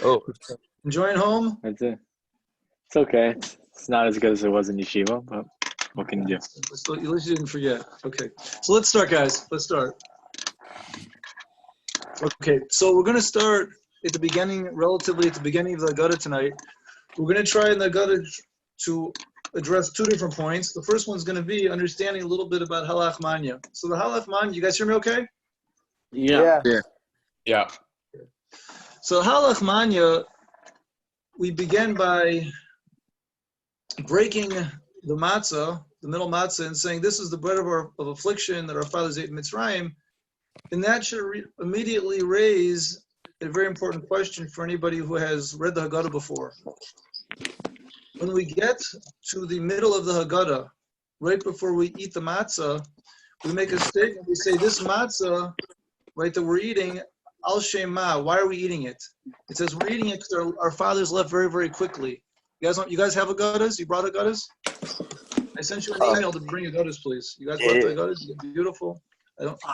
Oh, Enjoying home? That's it. It's okay. It's not as good as it was in yeshiva, but what can you do? So at least you didn't forget. Okay. So let's start, guys. Let's start. Okay. So we're going to start at the beginning, relatively at the beginning of the Haggada tonight. We're going to try in the Haggada to address two different points. The first one's going to be understanding a little bit about Halach Manya. So the Halach Manya, you guys hear me okay? Yeah. yeah. So Halach Manya, we begin by breaking the matzah, the middle matzah, and saying this is the bread of affliction that our fathers ate in Mitzrayim. And that should immediately raise a very important question for anybody who has read the Haggada before. When we get to the middle of the Haggada, right before we eat the matzah, we make a statement. We say this matzah, right, that we're eating, al shema. Why are we eating it? It says we're eating it because our fathers left very, very quickly. You guys have Haggadas? You brought Haggadas? I sent you an email to bring Haggadas, please. You guys brought the Haggadas? Beautiful.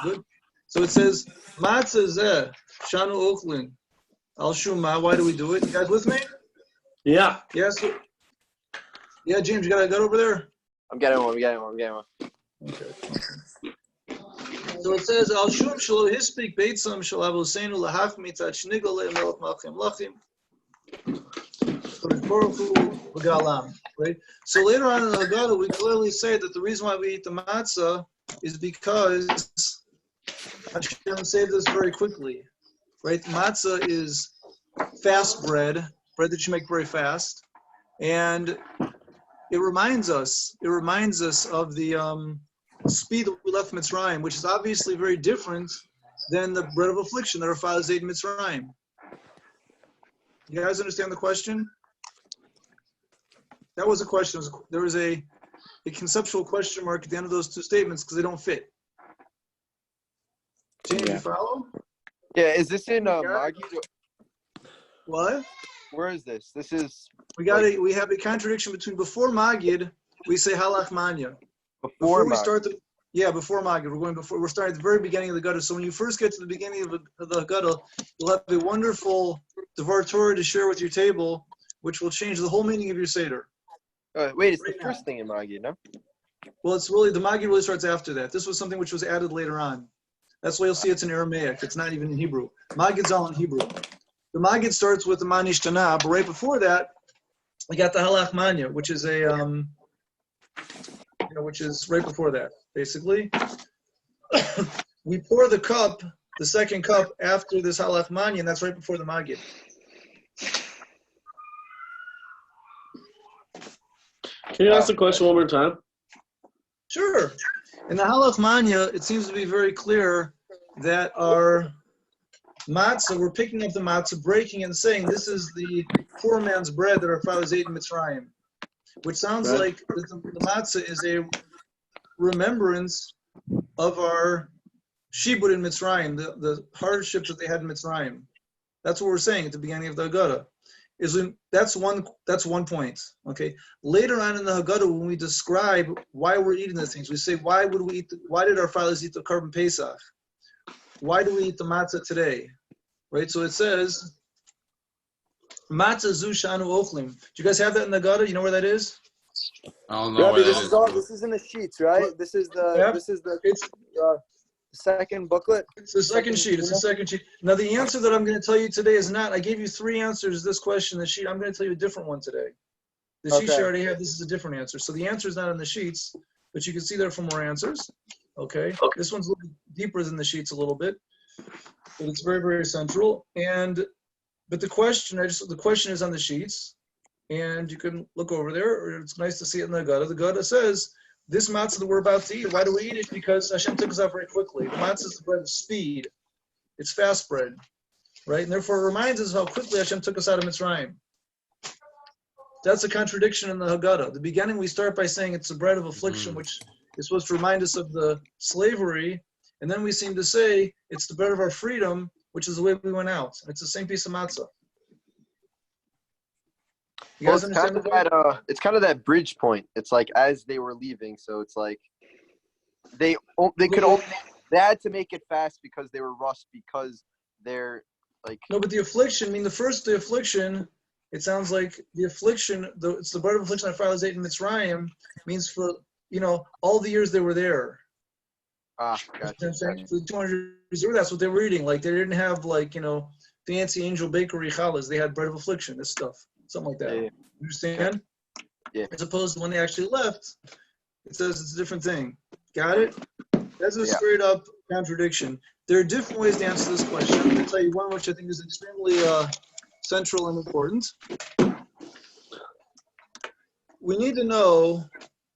Good. So it says matzah zeh shanu ochlin al shuma. Why do we do it? You guys with me? Yeah. Yes. Yeah, James, you got a Haggadah over there? I'm getting one. Okay. So it says, Al Shum Shalo Hispik Beitzam Shalav Hosseinu Lahaf Mitzat Shnigol Melech Malchim Lachim. Right? So later on in the Haggadah, we clearly say that the reason why we eat the matzah is because Hashem saved us very quickly. Right? Matzah is fast bread that you make very fast. And it reminds us of the speed that we left Mitzrayim, which is obviously very different than the bread of affliction that our fathers ate in Mitzrayim. You guys understand the question? That was a question. There was a conceptual question mark at the end of those two statements because they don't fit. James, you follow? Yeah, is this in Magi? What? Where is this? This is... We have a contradiction between before Magid, we say Halach Manya. Before we start before Magid. We're starting at the very beginning of the Haggadah. So when you first get to the beginning of the Haggadah, you'll have a wonderful Devar Torah to share with your table, which will change the whole meaning of your Seder. Wait, it's the first thing in Magi, no? Well, it's really, the Magid really starts after that. This was something which was added later on. That's why you'll see it's in Aramaic. It's not even in Hebrew. Magid's all in Hebrew. The Magid starts with the Manishtana, but right before that, we got the Halach Manya, which is which is right before that, basically. We pour the cup, the second cup, after this Halach Manya, and that's right before the Magid. Can you ask the question one more time? Sure. In the Halach Manya, it seems to be very clear that our matzah, we're picking up the matzah, breaking and saying, this is the poor man's bread that our fathers ate in Mitzrayim. Which sounds like the matzah is a remembrance of our shibud in Mitzrayim, the hardship that they had in Mitzrayim. That's what we're saying at the beginning of the Haggadah. That's one point. Okay. Later on in the Haggadah, when we describe why we're eating these things, we say, why did our fathers eat the Korban Pesach? Why do we eat the matzah today? Right? So it says, matzah zu shanu ochlim. Do you guys have that in the Haggadah? You know where that is? I don't know. Rabbi, this is in the sheets, right? This is the second booklet. It's the second sheet. It's the second sheet. Now the answer that I'm going to tell you today is not. I gave you 3 answers to this question. The sheet. I'm going to tell you a different one today. The sheets you already have. This is a different answer. So the answer is not in the sheets, but you can see there for more answers. Okay. This one's a little deeper than the sheets a little bit, but it's very, very central. But the question is on the sheets, and you can look over there, or it's nice to see it in the Haggada. The Haggada says, this matzah that we're about to eat, why do we eat it? Because Hashem took us out very quickly. The matzah is the bread of speed. It's fast bread, right? And therefore it reminds us how quickly Hashem took us out of Mitzrayim. That's a contradiction in the Haggada. The beginning, we start by saying it's the bread of affliction, which is supposed to remind us of the slavery. And then we seem to say it's the bread of our freedom, which is the way we went out. It's the same piece of matzah. You guys understand it's kind of that bridge point. It's like as they were leaving, so it's like they had to make it fast because they were rushed because their Like no, but the affliction. I mean, the affliction. It sounds like the affliction. It's the bread of affliction that fathers ate in Mitzrayim means for all the years they were there. Gotcha. For 200 years, that's what they were eating. Like they didn't have fancy angel bakery challahs. They had bread of affliction, this stuff, something like that. Yeah. You understand? Yeah. As opposed to when they actually left, it says it's a different thing. Got it? That's a straight up contradiction. There are different ways to answer this question. I'm going to tell you one which I think is extremely central and important. We need to know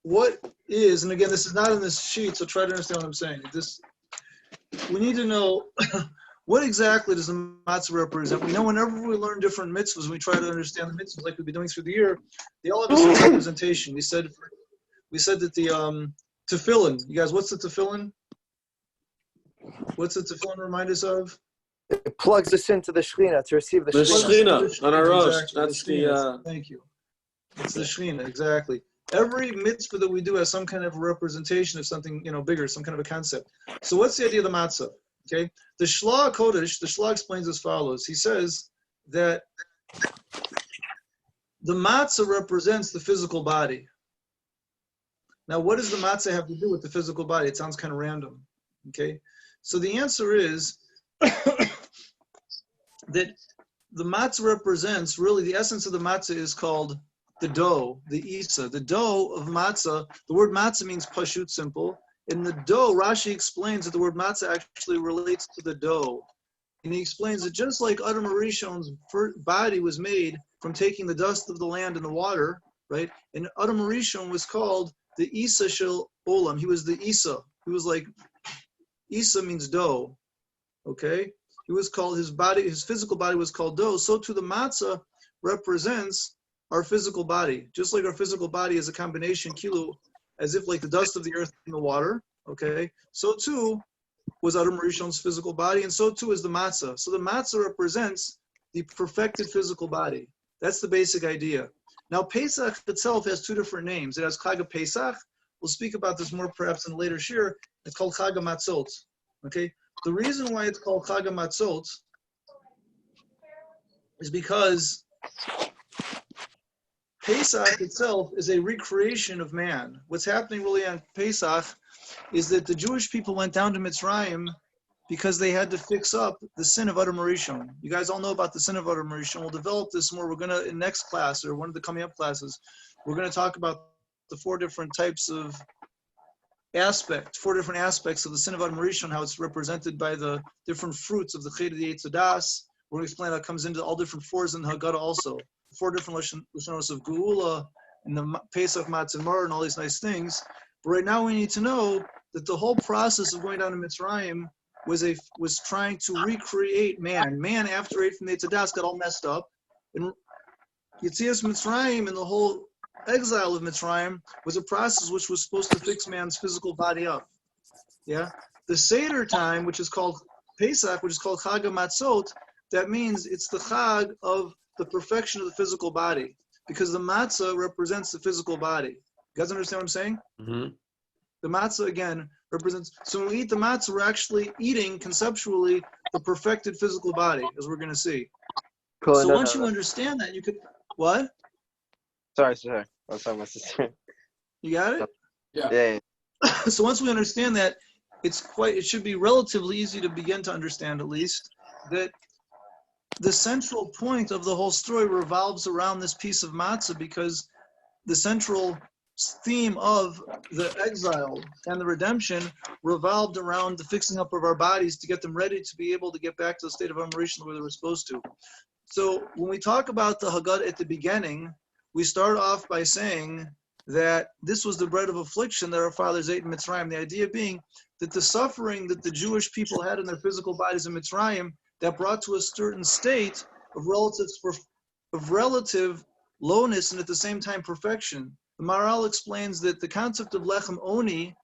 what is, and again, this is not in this sheet, so try to understand what I'm saying. We need to know what exactly does the matzah represent. We know whenever we learn different mitzvahs, we try to understand the mitzvahs like we've been doing through the year. They all have a certain representation. We said that the tefillin. You guys, what's the tefillin? What's the tefillin remind us of? It plugs us into the Shekhinah to receive the Shekhinah on our rosh. Exactly. That's the. Thank you. It's the Shekhinah, exactly. Every mitzvah that we do has some kind of representation of something, bigger, some kind of a concept. So what's the idea of the matzah? Okay, the Shla Kodesh, the Shla explains as follows. He says that the matzah represents the physical body. Now, what does the matzah have to do with the physical body? It sounds kind of random. Okay, so the answer is that the matzah represents, really, the essence of the matzah is called the dough, the isa. The dough of matzah, the word matzah means pashut, simple. In the dough, Rashi explains that the word matzah actually relates to the dough. And he explains that just like Adam Arishon's body was made from taking the dust of the land and the water, right? And Adam Arishon was called the Isa Shel Olam. He was the Isa. He was like, Isa means dough, okay? He was called, his physical body was called dough. So too the matzah represents our physical body. Just like our physical body is a combination, kilo, as if like the dust of the earth and the water, okay? So too was Adam Rishon's physical body, and so too is the matzah. So the matzah represents the perfected physical body. That's the basic idea. Now Pesach itself has two different names. It has Chag Pesach. We'll speak about this more perhaps in a later shir. It's called Chag Matzot, okay? The reason why it's called Chag Matzot is because Pesach itself is a recreation of man. What's happening really on Pesach is that the Jewish people went down to Mitzrayim because they had to fix up the sin of Adam Rishon. You guys all know about the sin of Adam Rishon. We'll develop this more. We're going to, in next class or one of the coming up classes, we're going to talk about the four different aspects of the sin of Adam Rishon, how it's represented by the different fruits of the Ched of the Eitz Hadas. We're going to explain how it comes into all different fours in the Haggada also. 4 different Lashonos of Geula and the Pesach Matzah and all these nice things. But right now we need to know that the whole process of going down to Mitzrayim was trying to recreate man. Man, after ate from the Eitz Hadas, got all messed up. And Yetzias Mitzrayim and the whole exile of Mitzrayim was a process which was supposed to fix man's physical body up. Yeah? The Seder time, which is called Pesach, which is called Chag HaMatzot, that means it's the Chag of the perfection of the physical body, because the matzah represents the physical body. You guys understand what I'm saying? Mm-hmm. The matzah, again, represents, so when we eat the matzah, we're actually eating, conceptually, the perfected physical body, as we're going to see. Cool. So once you understand that, you could, what? Sorry. I was talking about sister. You got it? Yeah. So once we understand that, it should be relatively easy to begin to understand, at least, that the central point of the whole story revolves around this piece of matzah, because the central theme of the exile and the redemption revolved around the fixing up of our bodies to get them ready to be able to get back to the state of Amarishan where they were supposed to. So when we talk about the Haggada at the beginning, we start off by saying that this was the bread of affliction that our fathers ate in Mitzrayim. The idea being that the suffering that the Jewish people had in their physical bodies in Mitzrayim that brought to a certain state of relative lowness and at the same time perfection. The Maharal explains that the concept of lechem oni,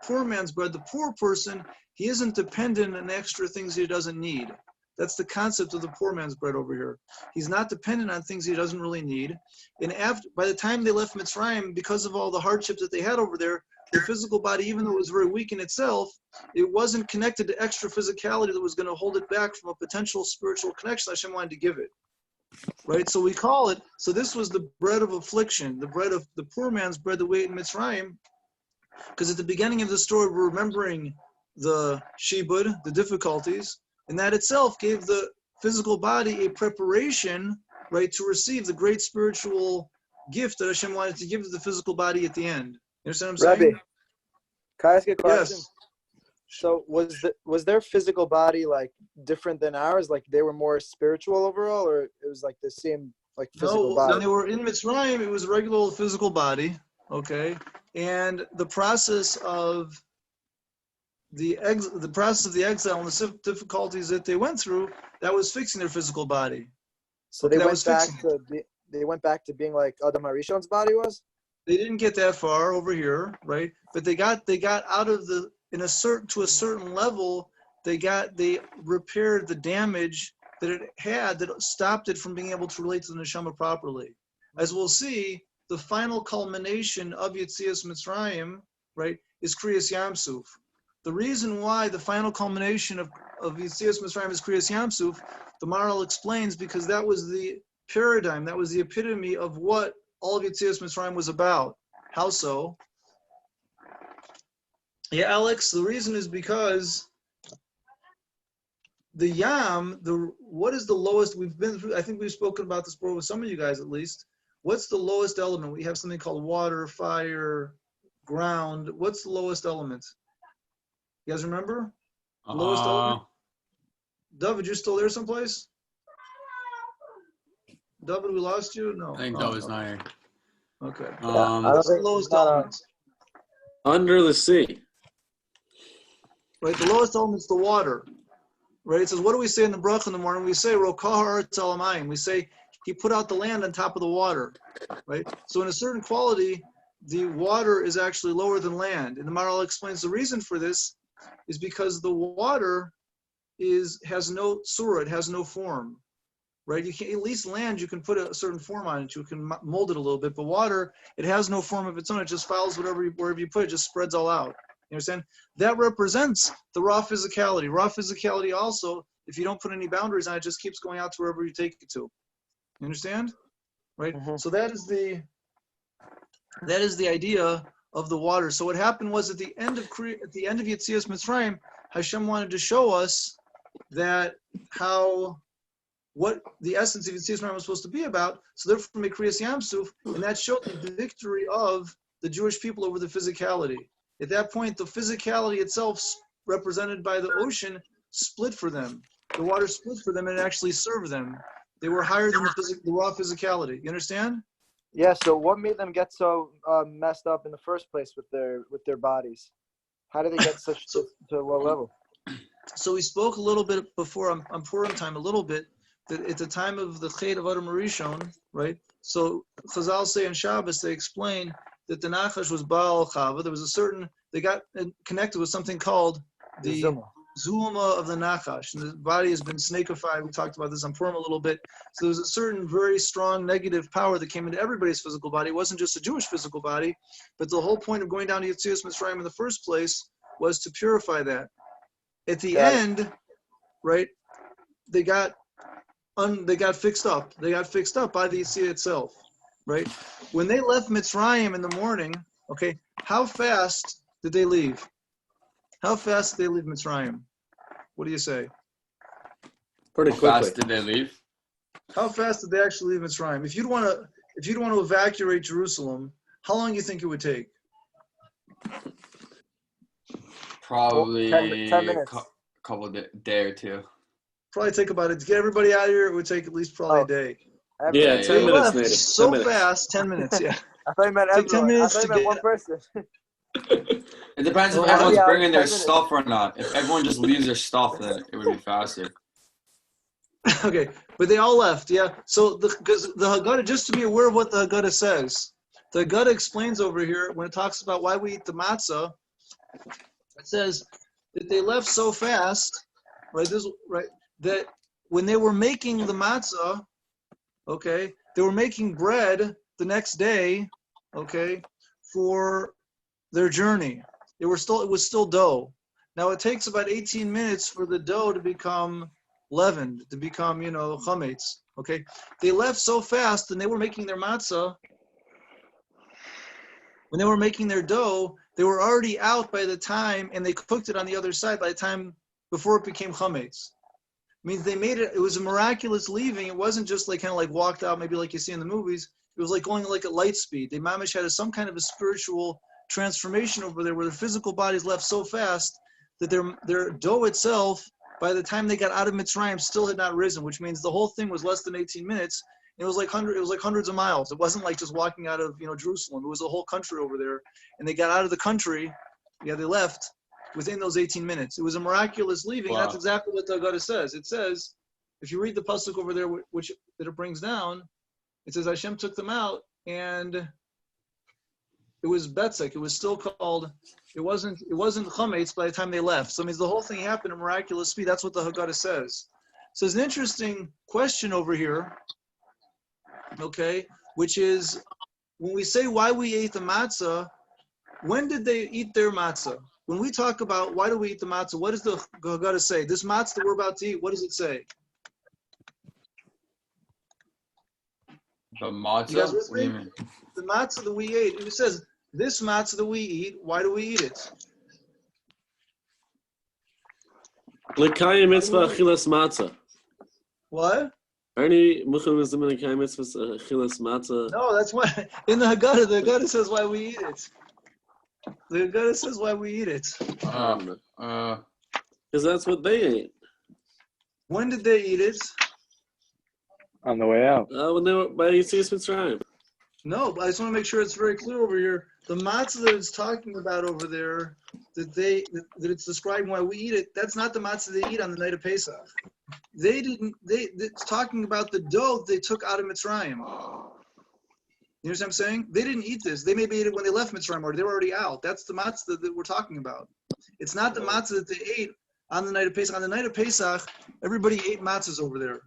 poor man's bread, the poor person, he isn't dependent on extra things he doesn't need. That's the concept of the poor man's bread over here. He's not dependent on things he doesn't really need. And by the time they left Mitzrayim, because of all the hardships that they had over there, the physical body, even though it was very weak in itself, it wasn't connected to extra physicality that was going to hold it back from a potential spiritual connection Hashem wanted to give it. Right? So we call it, so this was the bread of affliction, the bread of the poor man's bread that we ate in Mitzrayim, because at the beginning of the story, we're remembering the shibud, the difficulties, and that itself gave the physical body a preparation, right, to receive the great spiritual gift that Hashem wanted to give to the physical body at the end. You understand what I'm saying? Rabbi, can I ask you a question? Yes. So was their physical body like different than ours? Like they were more spiritual overall, or it was like the same like physical body? When they were in Mitzrayim, it was a regular physical body, okay? And the process of the exile and the difficulties that they went through, that was fixing their physical body. So they went back to being like Adam HaRishon's body was? They didn't get that far over here, right? But they got out of to a certain level, they repaired the damage that it had that stopped it from being able to relate to the neshama properly. As we'll see, the final culmination of Yetzias Mitzrayim, right, is Kriyas Yamsuf. The reason why the final culmination of Yetzias Mitzrayim is Kriyas Yamsuf, the Maharal explains, because that was the paradigm, that was the epitome of what all of Yetzias Mitzrayim was about. How so? Yeah, Alex, the reason is because the Yam, what is the lowest, we've been through, I think we've spoken about this before with some of you guys at least. What's the lowest element? We have something called water, fire, ground. What's the lowest element? You guys remember? Lowest element? David, you still there someplace? David, we lost you? No. I think that was not here. Okay. What's the lowest element? Under the sea. Right, the lowest element is the water. Right, it says, what do we say in the bracha in the morning? We say, Rokah Haaretz Al Hamayim. We say, he put out the land on top of the water. Right? So in a certain quality, the water is actually lower than land. And the Maharal explains the reason for this is because the water has no surah, it has no form. Right? You can, at least land, you can put a certain form on it, you can mold it a little bit, but water, it has no form of its own, it just follows wherever you put it, just spreads all out. You understand? That represents the raw physicality. Raw physicality also, if you don't put any boundaries on it, just keeps going out to wherever you take it to. You understand? Right? Mm-hmm. So that is the idea of the water. So what happened was at the end of Yetzias Mitzrayim, Hashem wanted to show us that what the essence of Yetzias Mitzrayim was supposed to be about. So therefore, make Kriyas Yamsuf, and that showed the victory of the Jewish people over the physicality. At that point, the physicality itself, represented by the ocean, split for them. The water split for them and it actually served them. They were higher than the raw physicality. You understand? Yeah. So what made them get so messed up in the first place with their bodies? How did they get to a low level? So we spoke a little bit before on Purim time, a little bit, that at the time of the Ched of Adam HaRishon, right? So Chazal say on Shabbos, they explain that the Nachash was Baal Chava. There was they got connected with something called the Zuma of the Nachash. And the body has been snakified. We talked about this on Purim a little bit. So there was a certain very strong negative power that came into everybody's physical body. It wasn't just a Jewish physical body, but the whole point of going down to Yetzias Mitzrayim in the first place was to purify that. At the end, right, they got fixed up. They got fixed up by the Yetziah itself. Right? When they left Mitzrayim in the morning, okay, how fast did they leave? How fast did they leave Mitzrayim? What do you say? Pretty quickly. How fast did they leave? How fast did they actually leave Mitzrayim? If you'd want to evacuate Jerusalem, how long do you think it would take? Probably 10 minutes. Couple day or two. Probably take about it. To get everybody out of here, it would take at least probably a day. Yeah, 10 minutes, native. So 10 minutes. Fast, 10 minutes, yeah. I thought you meant everyone. 10 minutes I thought you meant one person. It depends if everyone's bringing their stuff or not. If everyone just leaves their stuff, then it would be faster. Okay, but they all left, yeah. So because the Haggada, just to be aware of what the Haggada says, the Haggada explains over here when it talks about why we eat the matzah. It says that they left so fast, right? That when they were making the matzah, okay, they were making bread the next day, okay, for their journey. It was still dough. Now it takes about 18 minutes for the dough to become leavened, to become, chametz. Okay, they left so fast, and they were making their matzah. When they were making their dough, they were already out by the time, and they cooked it on the other side by the time before it became chametz. Means they made it. It was a miraculous leaving. It wasn't just like kind of like walked out, maybe like you see in the movies. It was like going like at light speed. They mamish had some kind of a spiritual transformation over there, where their physical bodies left so fast that their dough itself, by the time they got out of Mitzrayim, still had not risen. Which means the whole thing was less than 18 minutes. It was like hundreds of miles. It wasn't like just walking out of Jerusalem. It was a whole country over there, and they got out of the country. Yeah, they left within those 18 minutes. It was a miraculous leaving. Wow. That's exactly what the Haggada says. It says, if you read the pasuk over there, which that it brings down, it says Hashem took them out, and it was betzek. It was still called. It wasn't chametz by the time they left. So it means the whole thing happened at miraculous speed. That's what the Haggada says. So there's an interesting question over here. Okay, which is when we say why we ate the matzah, when did they eat their matzah? When we talk about why do we eat the matzah, what does the Haggada say? This matzah that we're about to eat, what does it say? The You matzah? guys with What do you me? mean? The matzah that we ate, it says, this matzah that we eat, why do we eat it? L'kayim mitzvah achilas matzah. What? Ernie Mucham is the l'kayim mitzvah achilas matzah. No, that's why, in the Haggada says why we eat it. The Haggada says why we eat it. Because that's what they ate. When did they eat it? On the way out. When they were by Yitzias Mitzrayim. No, but I just want to make sure it's very clear over here. The matzah that it's talking about over there, that it's describing why we eat it, that's not the matzah they eat on the night of Pesach. It's talking about the dough they took out of Mitzrayim. You know what I'm saying? They didn't eat this. They maybe ate it when they left Mitzrayim, or they were already out. That's the matzah that we're talking about. It's not the matzah that they ate on the night of Pesach. On the night of Pesach, everybody ate matzahs over there.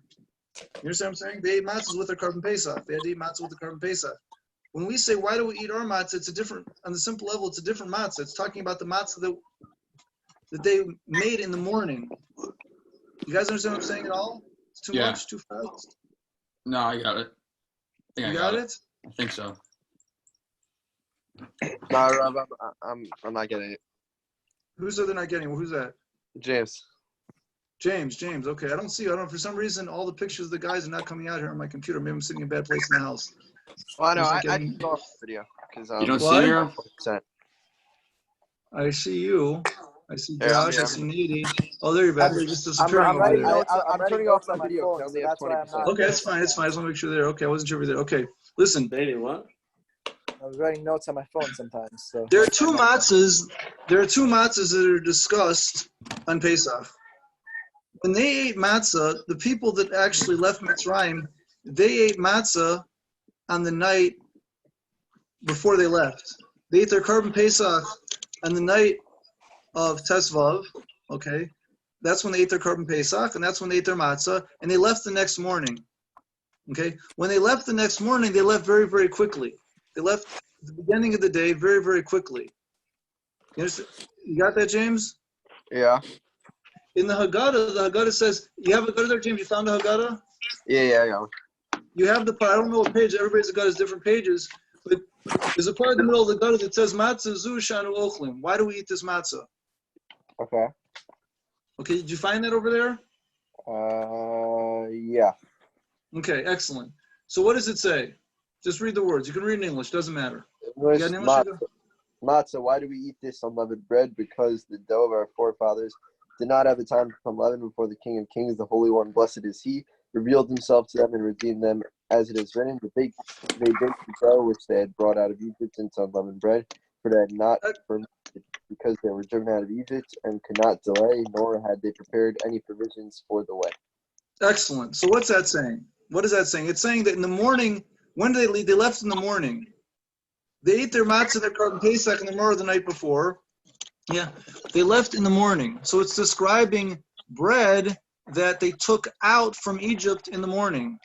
You know what I'm saying? They ate matzahs with their carbon Pesach. They had to eat matzah with the carbon Pesach. When we say, why do we eat our matzah, it's a different, on the simple level, it's a different matzah. It's talking about the matzah that they made in the morning. You guys understand what I'm saying at all? It's too much, too fast? No, I got it. You got it? I think so. Nah, Rob, I'm not getting it. Who said they're not getting it? Who's that? James. James. Okay, I don't see you. I don't know. For some reason, all the pictures of the guys are not coming out here on my computer. Maybe I'm sitting in a bad place in the house. Well, I know. Who's I getting- just off the video because You don't What? see her? 100%. I see you. I see Yeah, Josh. yeah. I see Needy. Oh, there you're back. You're just disappearing I'm over writing there. notes. I'm writing turning notes off on my video phone, because so I only have that's why I'm 20%. not. Okay, that's fine. I just want to make sure you're there. Okay, I wasn't sure if you're there. Okay, listen. Dating what? I was writing notes on my phone sometimes. So There are two matzahs. There are two matzahs that are discussed on Pesach. When they ate matzah, the people that actually left Mitzrayim, they ate matzah on the night before they left. They ate their carbon Pesach on the night of Tesvav. Okay, that's when they ate their carbon Pesach, and that's when they ate their matzah, and they left the next morning. Okay, when they left the next morning, they left very, very quickly. They left at the beginning of the day very, very quickly. You got that, James? Yeah. In the Haggada says, you have a Haggada there, James? You found the Haggada? Yeah, I got one. You have the part, I don't know what page, everybody's Haggada is different pages, but there's a part in the middle of the Haggada that says, Matzah zu shanu ochlim. Why do we eat this matzah? Okay. Okay, did you find that over there? Yeah. Okay, excellent. So what does it say? Just read the words. You can read in English, doesn't matter. It was You got an English? matzah. Why do we eat this unleavened bread? Because the dough of our forefathers did not have the time to become leavened before the King of Kings, the Holy One, blessed is He, revealed Himself to them and redeemed them, as it is written. They baked the dough which they had brought out of Egypt into unleavened bread, for they had not fermented, because they were driven out of Egypt and could not delay, nor had they prepared any provisions for the way. Excellent. So what's that saying? What is that saying? It's saying that in the morning, when did they leave? They left in the morning. They ate their matzah, their carbon Pesach in the morning of the night before. Yeah, they left in the morning. So it's describing bread that they took out from Egypt in the morning.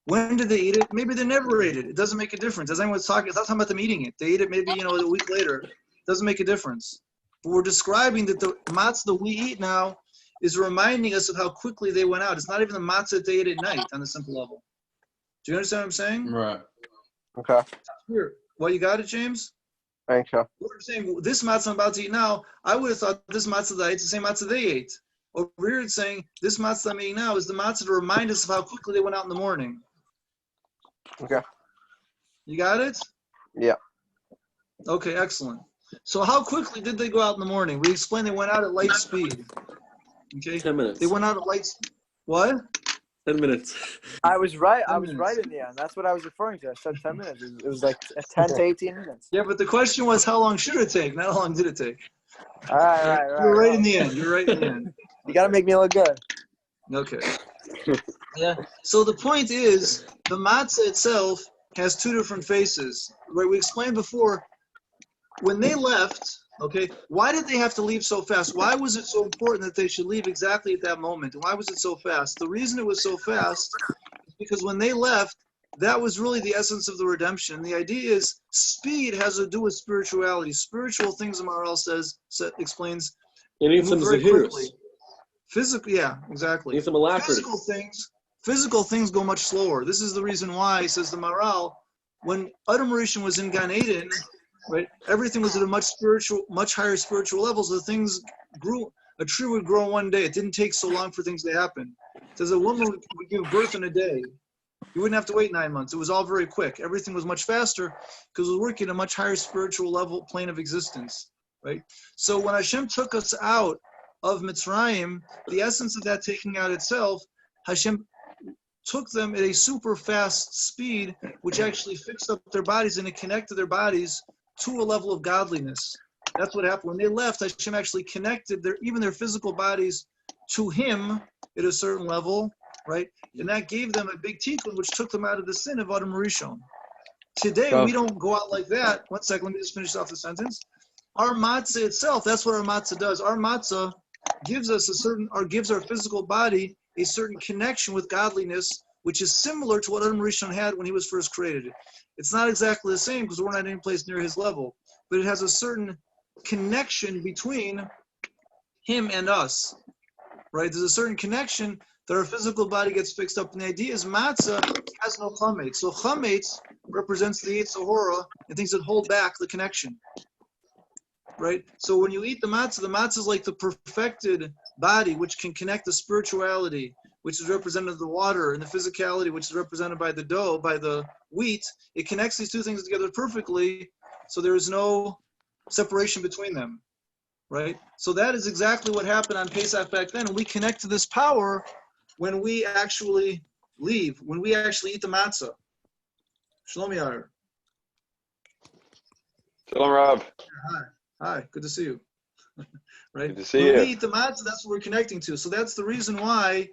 When did they eat it? Maybe they never ate it. It doesn't make a difference. As anyone's talking, it's not talking about them eating it. They ate it maybe, a week later. Doesn't make a difference. But we're describing that the matzah that we eat now is reminding us of how quickly they went out. It's not even the matzah that they ate at night on a simple level. Do you understand what I'm saying? Right. Okay. Here. Well, you got it, James? Thanks, yeah. What I'm saying, this matzah I'm about to eat now, I would have thought this matzah that I ate is the same matzah they ate. Over here it's saying, this matzah I'm eating now is the matzah to remind us of how quickly they went out in the morning. Okay. You got it? Yeah. Okay, excellent. So how quickly did they go out in the morning? We explained they went out at light speed. Okay? 10 minutes. They went out at light speed. What? 10 minutes. I was right. 10 I was minutes. right in the end. That's what I was referring to. I said 10 minutes. It was like 10 to 18 minutes. Yeah, but the question was how long should it take, not how long did it take. All right. You're right in the end. You're right in the end. You got to make me look good. Okay. Yeah. So the point is, the matzah itself has two different faces. Right? We explained before, when they left, okay, why did they have to leave so fast? Why was it so important that they should leave exactly at that moment? And why was it so fast? The reason it was so fast is because when they left, that was really the essence of the redemption. The idea is speed has to do with spirituality. Spiritual things, the Maharal explains, And move very quickly. Physical, yeah, exactly. Need some alacrity. Physical things go much slower. This is the reason why, says the Maharal, when Adam Rishon was in Gan Eden, right, everything was at a much higher spiritual level. So things grew. A tree would grow one day. It didn't take so long for things to happen. It says a woman would give birth in a day. You wouldn't have to wait 9 months. It was all very quick. Everything was much faster because it was working at a much higher spiritual level, plane of existence, right? So when Hashem took us out of Mitzrayim, the essence of that taking out itself, Hashem took them at a super fast speed, which actually fixed up their bodies and it connected their bodies to a level of godliness. That's what happened. When they left, Hashem actually connected even their physical bodies to Him at a certain level, right? And that gave them a big tikkun, which took them out of the sin of Adam Rishon. Today, we don't go out like that. 1 second, let me just finish off the sentence. Our matzah itself, that's what our matzah does. Our matzah gives us gives our physical body a certain connection with godliness, which is similar to what Adam Rishon had when he was first created. It's not exactly the same because we're not any place near his level, but it has a certain connection between him and us, right? There's a certain connection that our physical body gets fixed up. And the idea is matzah has no chametz. So chametz represents the Yetzer Hara and things that hold back the connection, right? So when you eat the matzah is like the perfected body, which can connect the spirituality, which is represented by the water, and the physicality, which is represented by the dough, by the wheat. It connects these two things together perfectly, so there is no separation between them, right? So that is exactly what happened on Pesach back then. And we connect to this power when we actually leave, when we actually eat the matzah. Shalom Yair. Shalom, Rob. Hi, good to see you. Right? Good to see when you. we eat the matzah, that's what we're connecting to. So that's the reason why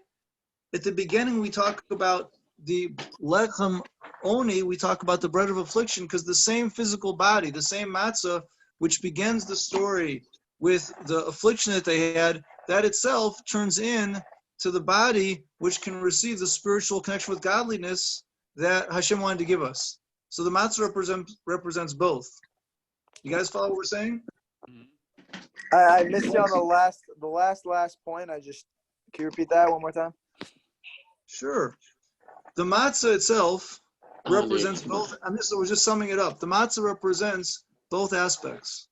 at the beginning we talk about the lechem oni, we talk about the bread of affliction, because the same physical body, the same matzah, which begins the story with the affliction that they had, that itself turns in to the body which can receive the spiritual connection with godliness that Hashem wanted to give us. So the matzah represents both. You guys follow what we're saying? I missed you on the last point. Can you repeat that one more time? Sure. The matzah itself represents both. We're just summing it up. The matzah represents both aspects.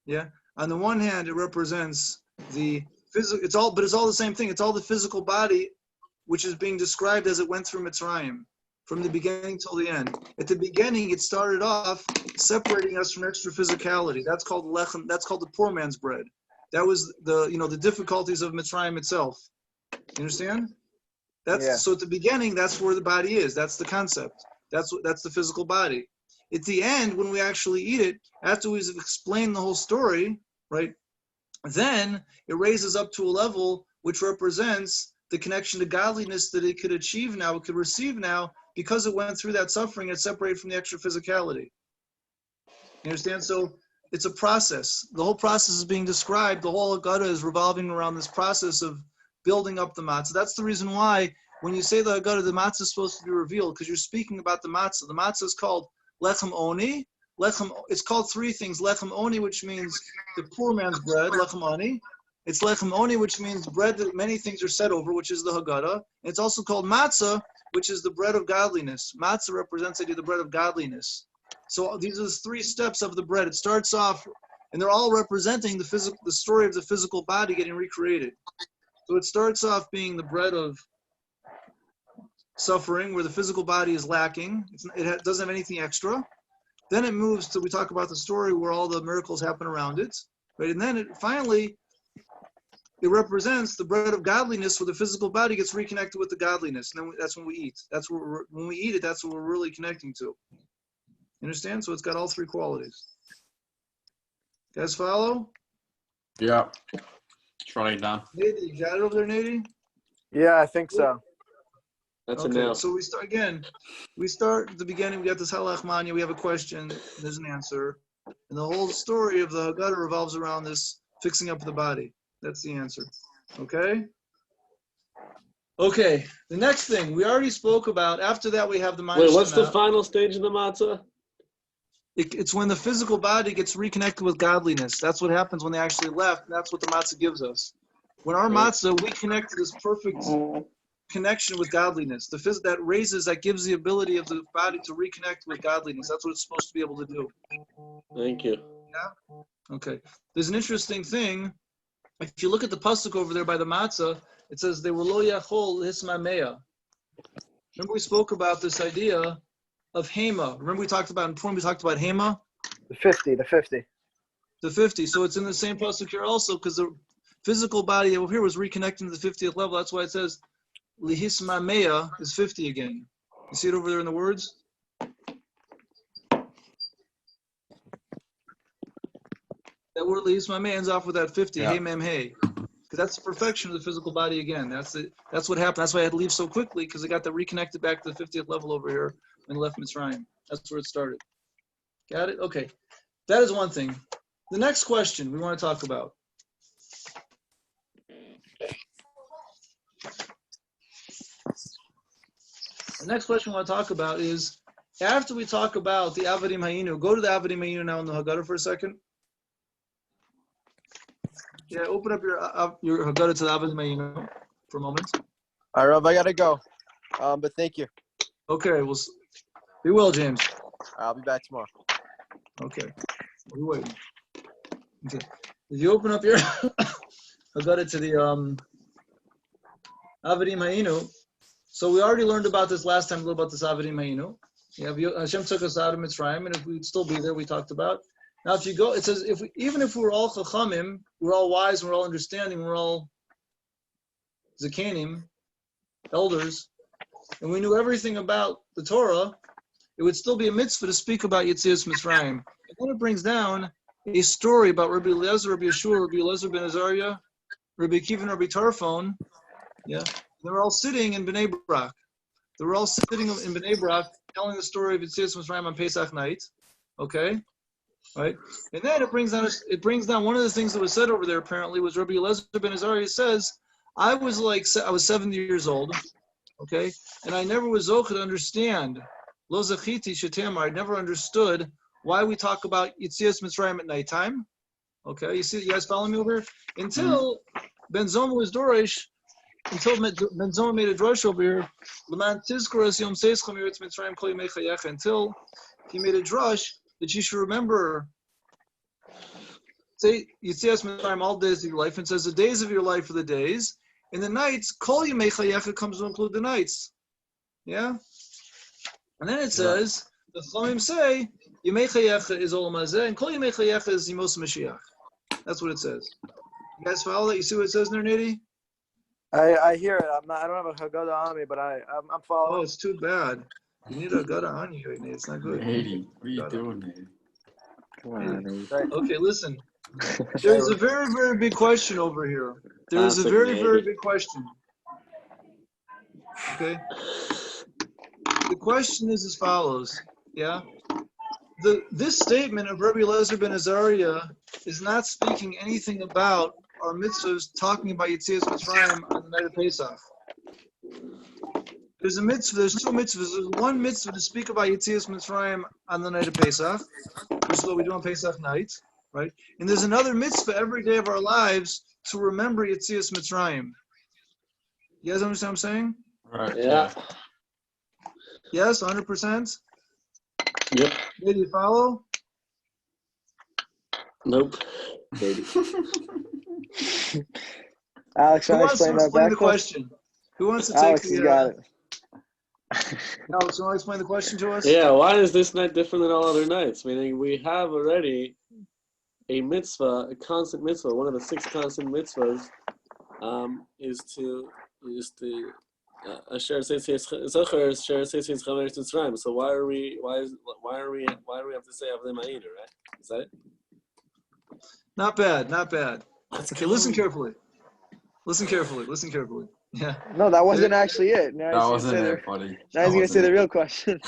Yeah. On the one hand, it represents the physical. It's all the same thing. It's all the physical body, which is being described as it went through Mitzrayim, from the beginning till the end. At the beginning, it started off separating us from extra physicality. That's called lechem. That's called the poor man's bread. That was the difficulties of Mitzrayim itself. You understand? So at the beginning, that's where the body is. That's the concept. That's the physical body. At the end, when we actually eat it, after we've explained the whole story, right? Then it raises up to a level which represents the connection to godliness that it could achieve now, it could receive now, because it went through that suffering. It's separated from the extra physicality. You understand? So it's a process. The whole process is being described. The whole Haggada is revolving around this process of building up the matzah. That's the reason why when you say the Haggada, the matzah is supposed to be revealed, because you're speaking about the matzah. The matzah is called lechem oni. lechem. It's called three things: lechem oni, which means the poor man's bread, lechem ani. It's lechem oni, which means bread that many things are set over, which is the Haggada. And it's also called matzah, which is the bread of godliness. Matzah represents the bread of godliness. So these are the three steps of the bread. It starts off, and they're all representing the story of the physical body getting recreated. So it starts off being the bread of suffering, where the physical body is lacking. It doesn't have anything extra. Then it moves to, we talk about the story where all the miracles happen around it, right? And then it represents the bread of godliness, where the physical body gets reconnected with the godliness. And then that's when we eat. That's where when we eat it, that's what we're really connecting to. You understand? So it's got all three qualities. You guys follow? Yeah. Just write it down. Nady, you got it over there, Nady? Yeah, I think so. That's Okay, enough. so we start again. We start at the beginning. We got this halach manya. We have a question. There's an answer, and the whole story of the Haggada revolves around this fixing up the body. That's the answer. Okay. Okay. The next thing we already spoke about. After that, we have the mind. Wait, what's the final stage of the matzah? It's when the physical body gets reconnected with godliness. That's what happens when they actually left. And that's what the matzah gives us. When our matzah, we connect to this perfect connection with godliness. That gives the ability of the body to reconnect with godliness. That's what it's supposed to be able to do. Thank you. Yeah. Okay. There's an interesting thing. If you look at the pasuk over there by the matzah, it says they were lo yachol hismameya. Remember we spoke about this idea of hema. Remember we talked about hema? The 50. The 50. So it's in the same pasuk here also, because the physical body over here was reconnecting to the 50th level. That's why it says lihismameya is 50 again. You see it over there in the words? That word lihismameya ends off with that 50. Yeah. Hey mem hey. Because that's the perfection of the physical body again. That's what happened. That's why I had to leave so quickly, because it got that reconnected back to the 50th level over here and left Mitzrayim. That's where it started. Got it? Okay. That is one thing. The next question we want to talk about. The next question we want to talk about is, after we talk about the Avadim Hayinu, go to the Avadim Hayinu now in the Haggada for a second. Yeah, open up your Haggada to the Avadim Hayinu for a moment. All right, Rav, I gotta go. But thank you. Okay, be well, James. I'll be back tomorrow. Okay, we're waiting. Okay, if you open up your Haggada to the Avadim Hayinu, so we already learned about this last time, a little about this Avadim Hayinu. Yeah, Hashem took us out of Mitzrayim, and if we'd still be there, we talked about. Now, if you go, it says even if we're all chachamim, we're all wise, we're all understanding, we're all zakanim, elders, and we knew everything about the Torah, it would still be a mitzvah to speak about Yetzias Mitzrayim. And then it brings down a story about Rabbi Eliezer, Rabbi Yeshua, Rabbi Eliezer ben Azariah, Rabbi Akiva, and Rabbi Tarfon. Yeah, they were all sitting in Bnei Brak. They were all sitting in Bnei Brak, telling the story of Yetzias Mitzrayim on Pesach night. Okay, right? And then it brings down one of the things that was said over there. Apparently, was Rabbi Eliezer ben Azariah says, I was 70 years old. Okay, and I never was zocheh to understand. Lo zachiti shetamar. I never understood why we talk about Yetzias Mitzrayim at nighttime. Okay, you guys follow me over here? Until Ben Zoma was Dorish, until Ben Zoma made a drush over here, until he made a drush that you should remember, say Yetzias Mitzrayim all days of your life, and says the days of your life are the days, and the nights, Kol Yimei Chayecha comes to include the nights. Yeah? And then it says, the Chachamim say, Yimei Chayecha is Olam Hazeh, and Kol Yimei Chayecha is Yemos Mashiach. That's what it says. You guys follow that? You see what it says there, Nady? I hear it. I don't have a Haggada on me, but I'm following. Oh, it's too bad. You need a Haggada on you right now. It's not good. Nady, what are you doing, Nady? Come on. Right. Okay, listen. There's a very, very big question over here. There's a very, very big question. Okay? The question is as follows. Yeah? This statement of Rabbi Eliezer ben Azariah is not speaking anything about our mitzvahs talking about Yetzias Mitzrayim on the night of Pesach. There's a mitzvah. There's two mitzvahs. There's one mitzvah to speak about Yetzias Mitzrayim on the night of Pesach, which is what we do on Pesach night, right? And there's another mitzvah every day of our lives to remember Yetzias Mitzrayim. You guys understand what I'm saying? Right. Yeah. Yes, 100%. Yep. Did you follow? Nope. Maybe. Alex, Who want to wants to explain that explain the back? question? Who wants to take Alex has got it. Alex, you want to explain the question to us? Yeah, why is this night different than all other nights? Meaning we have already a mitzvah, a constant mitzvah. One of the 6 constant mitzvahs is to Asher says Zocher, Asher says Chaver Mitzrayim. So why do we have to say Avnei Ma'inu, right? Is that it? Not bad, not bad. Let's Okay, go. listen carefully. Listen carefully. Yeah. No, that wasn't actually it. That wasn't it, buddy. Now he's gonna say the real question.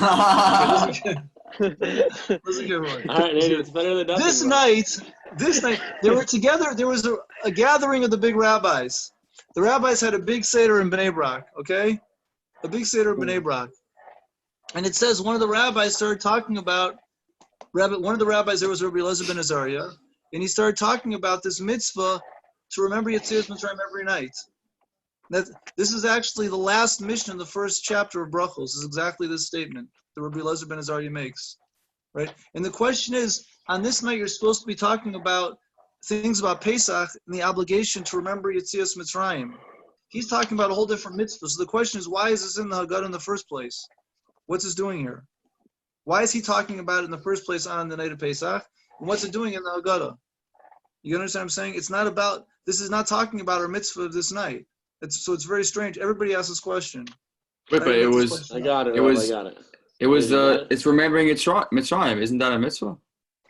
Listen carefully. All right, Nate, it's better than nothing. This bro. night, they were together. There was a gathering of the big rabbis. The rabbis had a big seder in Bnei Brak, okay? A big seder in Bnei Brak. And it says one of the rabbis started talking about, one of the rabbis there was Rabbi Elazar ben Azariah, and he started talking about this mitzvah to remember Yetzias Mitzrayim every night. This is actually the last mission in the first chapter of Brachos. This is exactly this statement that Rabbi Elazar ben Azariah makes, right? And the question is, on this night you're supposed to be talking about things about Pesach and the obligation to remember Yetzias Mitzrayim. He's talking about a whole different mitzvah. So the question is, why is this in the Haggada in the first place? What's this doing here? Why is he talking about it in the first place on the night of Pesach? And what's it doing in the Haggada? You understand what I'm saying? It's not about, this is not talking about our mitzvah of this night. So it's very strange. Everybody asks this question. Wait, but it was. I got it. It was. I got it. It was. Wait, you got it? It's remembering Mitzrayim. Isn't that a mitzvah?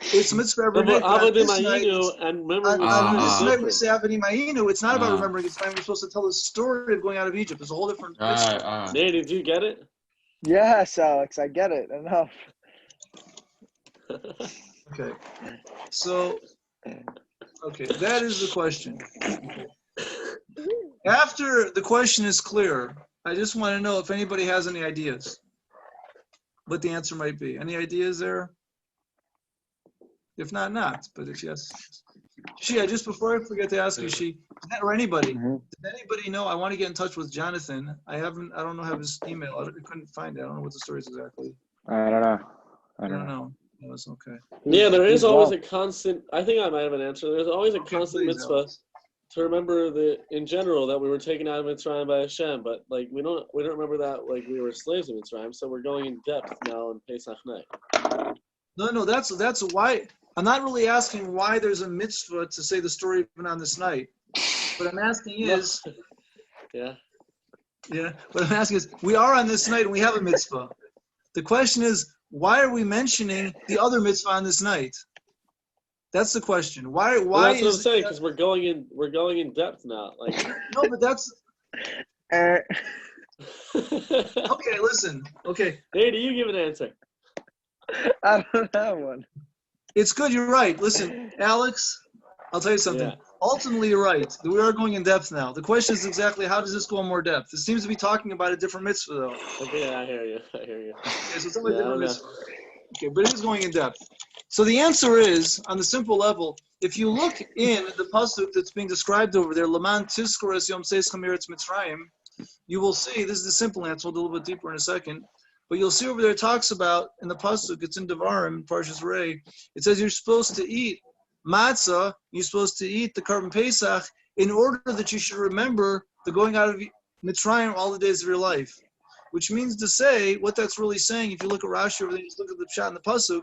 It's a mitzvah every night. But On this Avnei night, Ma'inu and remembering on this Mitzrayim night is we say Avnei Ma'inu. It's not about Ah. remembering it's time. We're supposed to tell the story of going out of Egypt. It's a whole different mitzvah. Right. Nate, did you get it? Yes, Alex, I get it. Enough. Okay. So, okay, that is the question. After the question is clear, I just want to know if anybody has any ideas. What the answer might be. Any ideas there? If not, not. But if yes. Shia, just before I forget to ask you, or anybody, did anybody know? I want to get in touch with Jonathan. I don't know have his email. I couldn't find it. I don't know what the story is exactly. I don't know. I don't know. No, it's okay. Yeah, there is He's always wrong. a constant. I think I might have an answer. There's always a Okay, constant please, mitzvah Alex. to remember in general that we were taken out of Mitzrayim by Hashem, but like we don't remember that like we were slaves in Mitzrayim. So we're going in depth now in Pesach night. No, that's why. I'm not really asking why there's a mitzvah to say the story even on this night. What I'm asking is, Yeah. what I'm asking is, we are on this night and we have a mitzvah. The question is, why are we mentioning the other mitzvah on this night? That's the question. Why Well, that's what I'm is saying because we're going in depth now. Like. no, but that's okay. Listen, okay, Hey, do you give an answer? I don't have one. it's good. You're right. Listen, Alex, I'll tell you something. Yeah. Ultimately, you're right. We are going in depth now. The question is exactly how does this go in more depth? It seems to be talking about a different mitzvah, though. Okay, I hear you. Okay, so it's only Yeah, I don't different know. mitzvah. Okay, but it is going in depth. So the answer is, on the simple level, if you look in the pasuk that's being described over there, Laman Tizkor Es Yom Seis Chamiretz Mitzrayim, you will see, this is the simple answer, we'll do a little bit deeper in a second, but you'll see over there it talks about, in the pasuk, it's in Devarim, Parshas Rei, it says you're supposed to eat matzah, you're supposed to eat the Karban Pesach, in order that you should remember the going out of Mitzrayim all the days of your life. Which means to say, what that's really saying, if you look at Rashi over there, you just look at the pshat in the pasuk,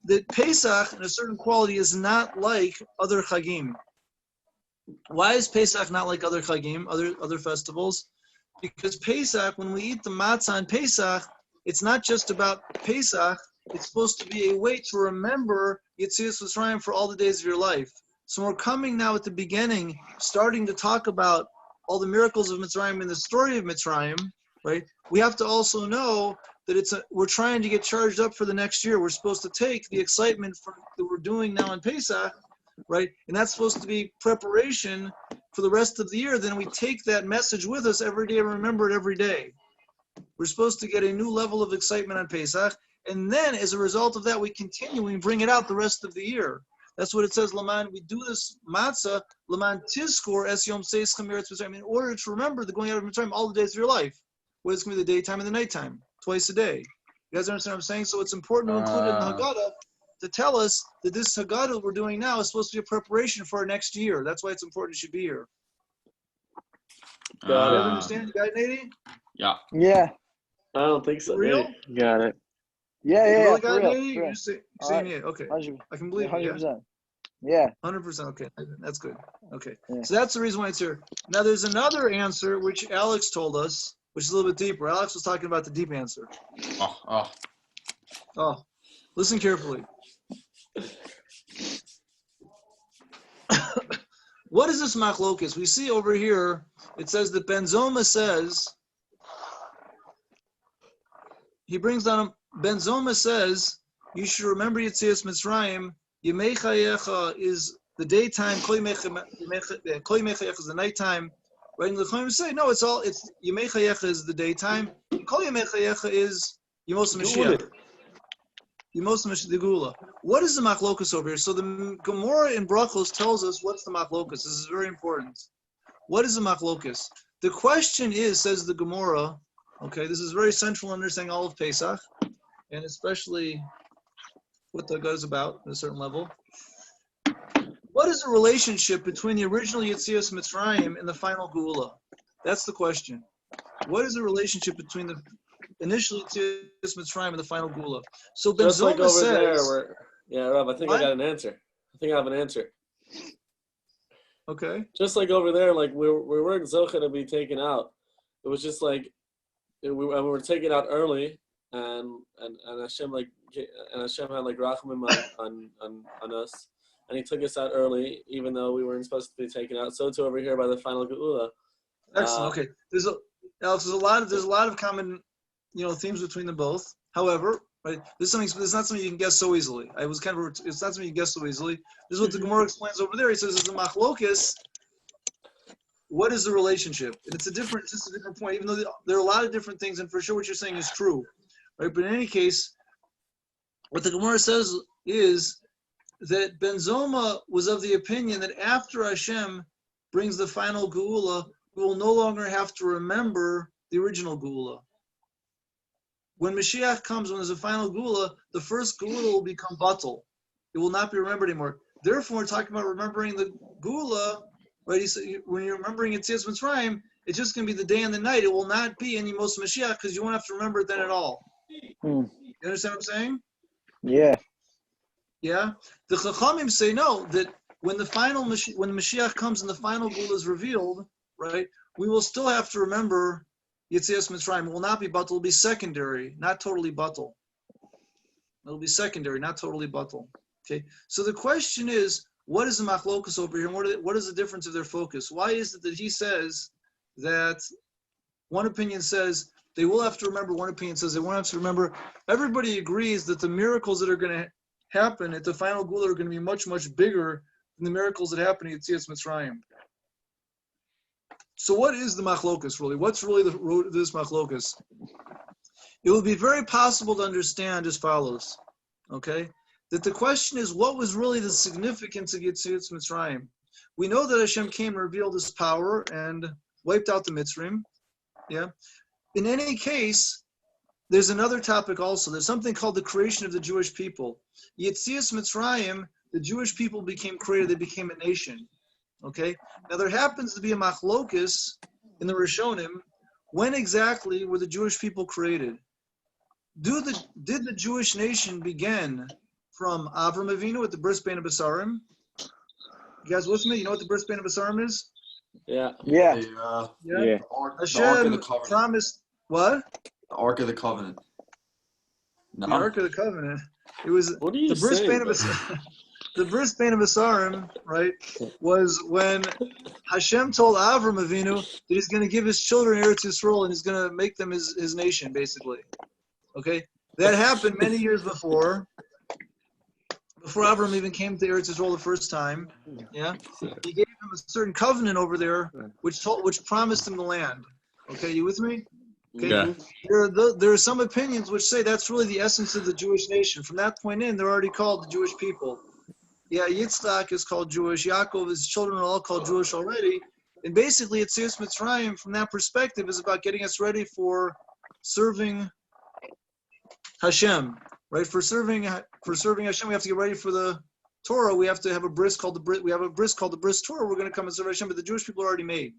that Pesach in a certain quality is not like other chagim. Why is Pesach not like other chagim, other festivals? Because Pesach, when we eat the matzah on Pesach, it's not just about Pesach. It's supposed to be a way to remember Yetzias Mitzrayim for all the days of your life. So we're coming now at the beginning, starting to talk about all the miracles of Mitzrayim and the story of Mitzrayim, right? We have to also know that we're trying to get charged up for the next year. We're supposed to take the excitement that we're doing now in Pesach, right? And that's supposed to be preparation for the rest of the year. Then we take that message with us every day and remember it every day. We're supposed to get a new level of excitement on Pesach, and then as a result of that, we continue and bring it out the rest of the year. That's what it says, Laman. We do this matzah, Laman Tizkor Es Yom Seischem Eretz Mitzrayim, in order to remember the going out of Mitzrayim all the days of your life. Whether it's going to be the daytime and the nighttime, twice a day. You guys understand what I'm saying? So it's important to include it in the Haggada to tell us that this Haggada we're doing now is supposed to be a preparation for our next year. That's why it's important it should be here. You guys understand? You got it, Nady? Yeah. Yeah. I don't think so. For real? Got it. Yeah, You yeah, really for got it, real. Nady? For You're real. just saying Alright. yeah. Okay. 100%. I can believe it. Yeah. 100%. Yeah. 100%. Okay. That's good. Okay. Yeah. So that's the reason why it's here. Now there's another answer which Alex told us, which is a little bit deeper. Alex was talking about the deep answer. Oh, listen carefully. What is this machlokas? We see over here, it says that Benzoma says, he brings down, Benzoma says, you should remember Yetzias Mitzrayim, Yemei Chayecha is the daytime, Kol Yemei is the nighttime. Right? And the Chachamim say, no, it's Yemei Chayecha is the daytime, Kol Yemei is Yemos Mashiach. The Gula. What is the machlokas over here? So the Gemara in Brachos tells us what's the machlokas. This is very important. What is the machlokas? The question is, says the Gemara, okay, this is very central in understanding all of Pesach, and especially what the God is about at a certain level. What is the relationship between the original Yetzias Mitzrayim and the final Geula? That's the question. What is the relationship between the initially Yetzias Mitzrayim and the final Geula? So Just like Benzoma over says, there, yeah, Rav, I think What? I got an answer. I think I have an answer. okay, Just like over there, like we weren't zocha to be taken out. It was just like we were taken out early, and Hashem Hashem had like rachamim on us, and He took us out early, even though we weren't supposed to be taken out. So too over here by the final geula. excellent. Okay, Alex, there's a lot of common, themes between them both. However, right, this is not something you can guess so easily. It's not something you can guess so easily. This is what the Gemara explains over there. He says, "As a machlokas, what is the relationship?" And it's just a different point. Even though there are a lot of different things, and for sure what you're saying is true, right? But in any case, what the Gemara says is that Benzoma was of the opinion that after Hashem brings the final geula, we will no longer have to remember the original geula. When Mashiach comes, when there's a final geula, the first geula will become batal. It will not be remembered anymore. Therefore, we're talking about remembering the geula, right? He said, when you're remembering Yetzias Mitzrayim, it's just going to be the day and the night. It will not be any Mos Mashiach because you won't have to remember it then at all. You understand what I'm saying? Yeah. Yeah. The Chachamim say no, that when the Mashiach comes and the final geula is revealed, right, we will still have to remember Yetzias Mitzrayim. It will not be batal, it will be secondary, not totally batal. It will be secondary, not totally batal. Okay. So the question is, what is the machlokas over here? And what is the difference of their focus? Why is it that he says that one opinion says they will have to remember, one opinion says they won't have to remember? Everybody agrees that the miracles that are going to happen at the final geula are going to be much, much bigger than the miracles that happen at Yetzias Mitzrayim. So what is the machlokas really? What's really this machlokas? It will be very possible to understand as follows, okay? That the question is, what was really the significance of Yetzias Mitzrayim? We know that Hashem came and revealed His power and wiped out the Mitzrayim, yeah? In any case, there's another topic also. There's something called the creation of the Jewish people. Yetzias Mitzrayim, the Jewish people became created, they became a nation. Okay. Now there happens to be a machlokas in the Rishonim. When exactly were the Jewish people created? Did the Jewish nation begin from Avram Avinu at the bris bein habesarim? You guys with me? You know what the bris bein habesarim is? Yeah. Yeah. The Ark of Hashem the Covenant. promised what? The Ark of the Covenant. No. The Ark of the Covenant. It was What are you the bris saying? bein habesarim. The bris bein habesarim, right, was when Hashem told Avram Avinu that He's going to give His children Eretz Yisrael and He's going to make them His nation, basically. Okay, that happened many years before Avram even came to Eretz Yisrael the first time. Yeah, He gave him a certain covenant over there, which promised him the land. Okay, you with me? Okay? Yeah. There are some opinions which say that's really the essence of the Jewish nation. From that point in, they're already called the Jewish people. Yeah, Yitzhak is called Jewish. Yaakov, his children are all called Jewish already. And basically, Yetzias Mitzrayim, from that perspective, is about getting us ready for serving Hashem, right? For serving Hashem, we have to get ready for the Torah. We have to have a bris called the bris. We have a bris called the bris Torah. We're going to come and serve Hashem, but the Jewish people are already made.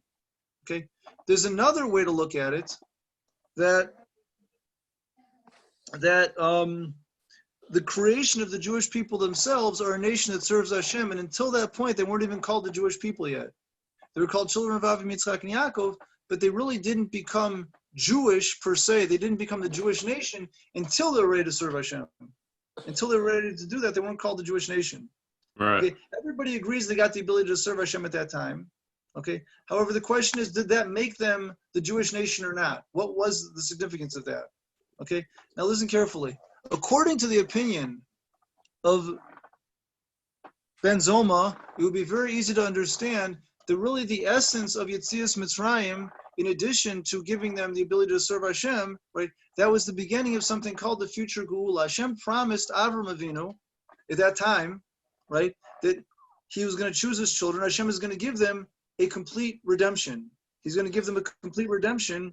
Okay. There's another way to look at it, that the creation of the Jewish people themselves are a nation that serves Hashem, and until that point, they weren't even called the Jewish people yet. They were called children of Avim, Yitzchak, and Yaakov, but they really didn't become Jewish per se. They didn't become the Jewish nation until they were ready to serve Hashem. Until they were ready to do that, they weren't called the Jewish nation. Right. Okay? Everybody agrees they got the ability to serve Hashem at that time. Okay. However, the question is, did that make them the Jewish nation or not? What was the significance of that? Okay. Now listen carefully. According to the opinion of Ben Zoma, it would be very easy to understand that really the essence of Yetzias Mitzrayim, in addition to giving them the ability to serve Hashem, right, that was the beginning of something called the future Geula. Hashem promised Avram Avinu at that time, right, that he was going to choose his children. Hashem is going to give them a complete redemption. He's going to give them a complete redemption.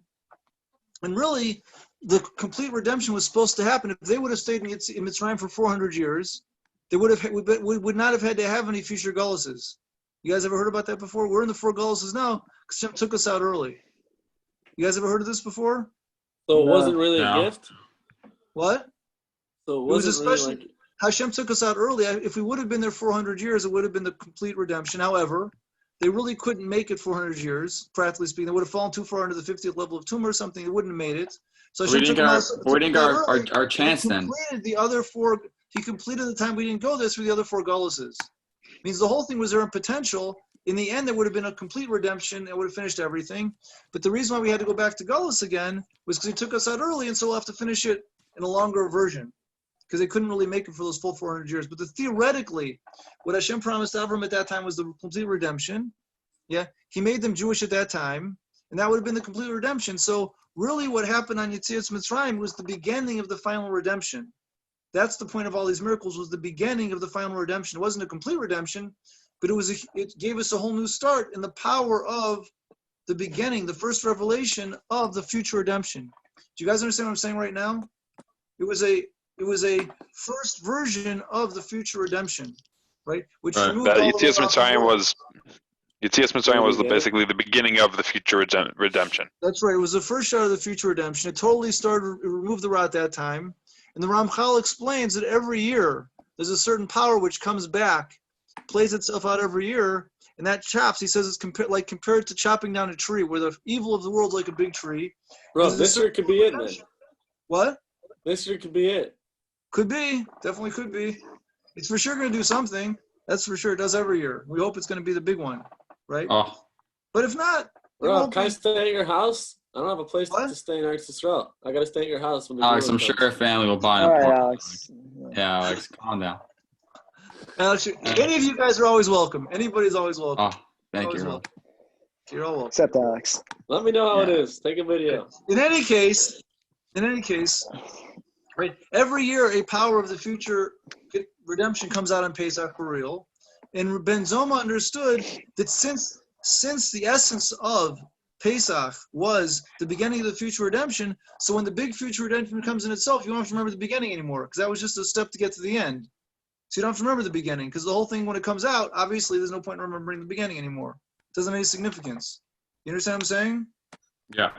And really, the complete redemption was supposed to happen if they would have stayed in Mitzrayim for 400 years. They would not have had to have any future Gaulises. You guys ever heard about that before? We're in the 4 Gaulises now because Hashem took us out early. You guys ever heard of this before? So it wasn't really a gift? What? So It was wasn't especially really like, Hashem took us out early. If we would have been there 400 years, it would have been the complete redemption. However, they really couldn't make it 400 years, practically speaking. They would have fallen too far into the 50th level of Tumor or something. They wouldn't have made it. So We didn't get our chance he then. completed the other 4. He completed the time we didn't go there through the other 4 Gaulises. Means the whole thing was there in potential. In the end, there would have been a complete redemption. It would have finished everything. But the reason why we had to go back to Gaulis again was because he took us out early, and so we'll have to finish it in a longer version because they couldn't really make it for those full 400 years. But theoretically, what Hashem promised Avram at that time was the complete redemption. Yeah, he made them Jewish at that time, and that would have been the complete redemption. So really what happened on Yetzias Mitzrayim was the beginning of the final redemption. That's the point of all these miracles, was the beginning of the final redemption. It wasn't a complete redemption, but it gave us a whole new start in the power of the beginning, the first revelation of the future redemption. Do you guys understand what I'm saying right now? It was a first version of the future redemption, right? Which removed all Yetzias the Mitzrayim was basically the beginning of the future redemption. That's right. It was the first shot of the future redemption. It totally it removed the Ra at that time. And the Ramchal explains that every year there's a certain power which comes back, plays itself out every year, and that chops. He says it's compared to chopping down a tree, where the evil of the world is like a big tree. bro, this year could be it then. What? This year could be it. Could be. Definitely could be. It's for sure going to do something. That's for sure. It does every year. We hope it's going to be the big one, right? Oh, But if not, Bro, can I stay at your house? I don't have a place What? to stay in Eretz Yisrael. I gotta stay at your house when the Alex, Gula I'm comes. sure your family will buy an All right, apartment. Alex. Yeah, Alex, calm down. Alex, any of you guys are always welcome. Anybody's always welcome. Oh, thank Always you. welcome. You're all welcome. Except Alex. Let me know how it Yeah. is. Take a video. In any case, right? Every year, a power of the future redemption comes out on Pesach for real, and Ben Zoma understood that since the essence of Pesach was the beginning of the future redemption, so when the big future redemption comes in itself, you don't have to remember the beginning anymore, because that was just a step to get to the end. So you don't have to remember the beginning, because the whole thing, when it comes out, obviously there's no point in remembering the beginning anymore. It doesn't have any significance. You understand what I'm saying? Yeah.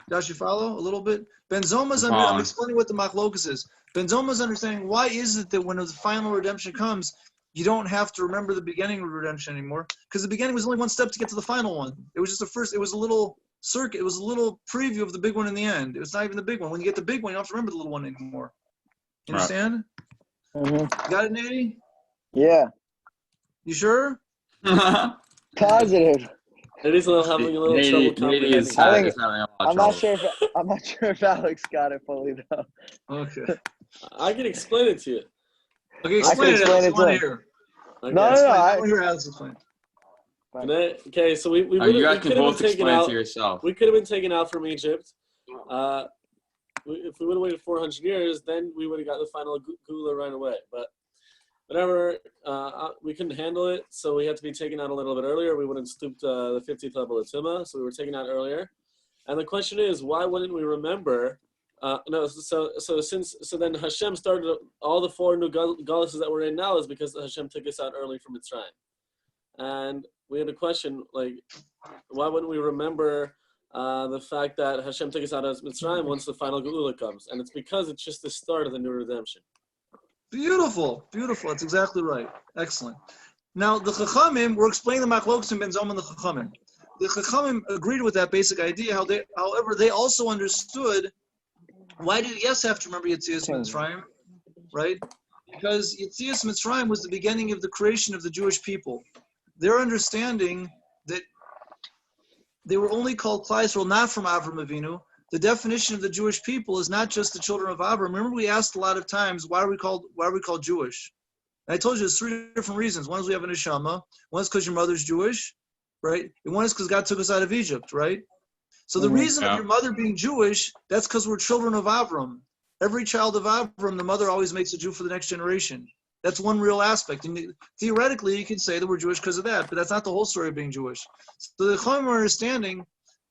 Josh, you follow a little bit? Ben Zoma's I'm explaining what the machlokus is. Ben Zoma's understanding, why is it that when the final redemption comes, you don't have to remember the beginning of redemption anymore? Because the beginning was only one step to get to the final one. It was just it was a little circuit. It was a little preview of the big one in the end. It was not even the big one. When you get the big one, you don't have to remember the little one anymore. You understand? Mm-hmm. You got it, Nady? Yeah. You sure? Positive. It is having a little trouble comprehending. I'm not sure if Alex got it fully though. Okay. I can explain it to you. Okay, explain it, Alex. I want to hear. Okay. No. I want to hear Alex explain. And then, okay, so we You could guys have can been both taken explain it out. to yourself. We could have been taken out from Egypt. If we would have waited 400 years, then we would have got the final Gula right away. But whatever, we couldn't handle it, so we had to be taken out a little bit earlier. We wouldn't stooped the 50th level of Tumah, so we were taken out earlier. And the question is, why wouldn't we remember? So then Hashem started all the 4 new Galaxies that we're in now is because Hashem took us out early from Mitzrayim. And we had a question, like, why wouldn't we remember the fact that Hashem took us out of Mitzrayim once the final Geula comes? And it's because it's just the start of the new redemption. Beautiful, beautiful. That's exactly right. Excellent. Now, the Chachamim, we're explaining the Machlokes and Ben Zoma and the Chachamim. The Chachamim agreed with that basic idea. However, they also understood, why did Yes have to remember Yetzias Mitzrayim, right? Because Yetzias Mitzrayim was the beginning of the creation of the Jewish people. Their understanding that they were only called Klal Yisrael not from Avram Avinu. The definition of the Jewish people is not just the children of Avram. Remember, we asked a lot of times, why are we called Jewish? And I told you there's 3 different reasons. One is we have an neshama. One is because your mother's Jewish, right? And one is because God took us out of Egypt, right? So the reason of your mother being Jewish, that's because we're children of Avram. Every child of Avram, the mother always makes a Jew for the next generation. That's one real aspect. And theoretically, you can say that we're Jewish because of that, but that's not the whole story of being Jewish. So the Chachamim are understanding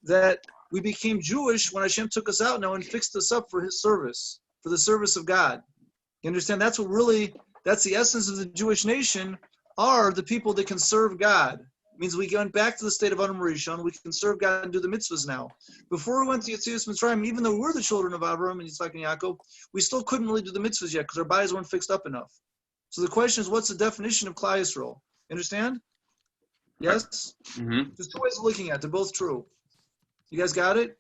that we became Jewish when Hashem took us out now and fixed us up for his service, for the service of God. You understand? That's the essence of the Jewish nation, are the people that can serve God. It means we went back to the state of Adam Rishon. We can serve God and do the mitzvahs now. Before we went to Yetzias Mitzrayim, even though we were the children of Abraham and Yitzhak and Yaakov, we still couldn't really do the mitzvahs yet because our bodies weren't fixed up enough. So the question is, what's the definition of Klal Yisrael? Understand? Yes? Mm-hmm. There's 2 ways of looking at it. They're both true. You guys got it?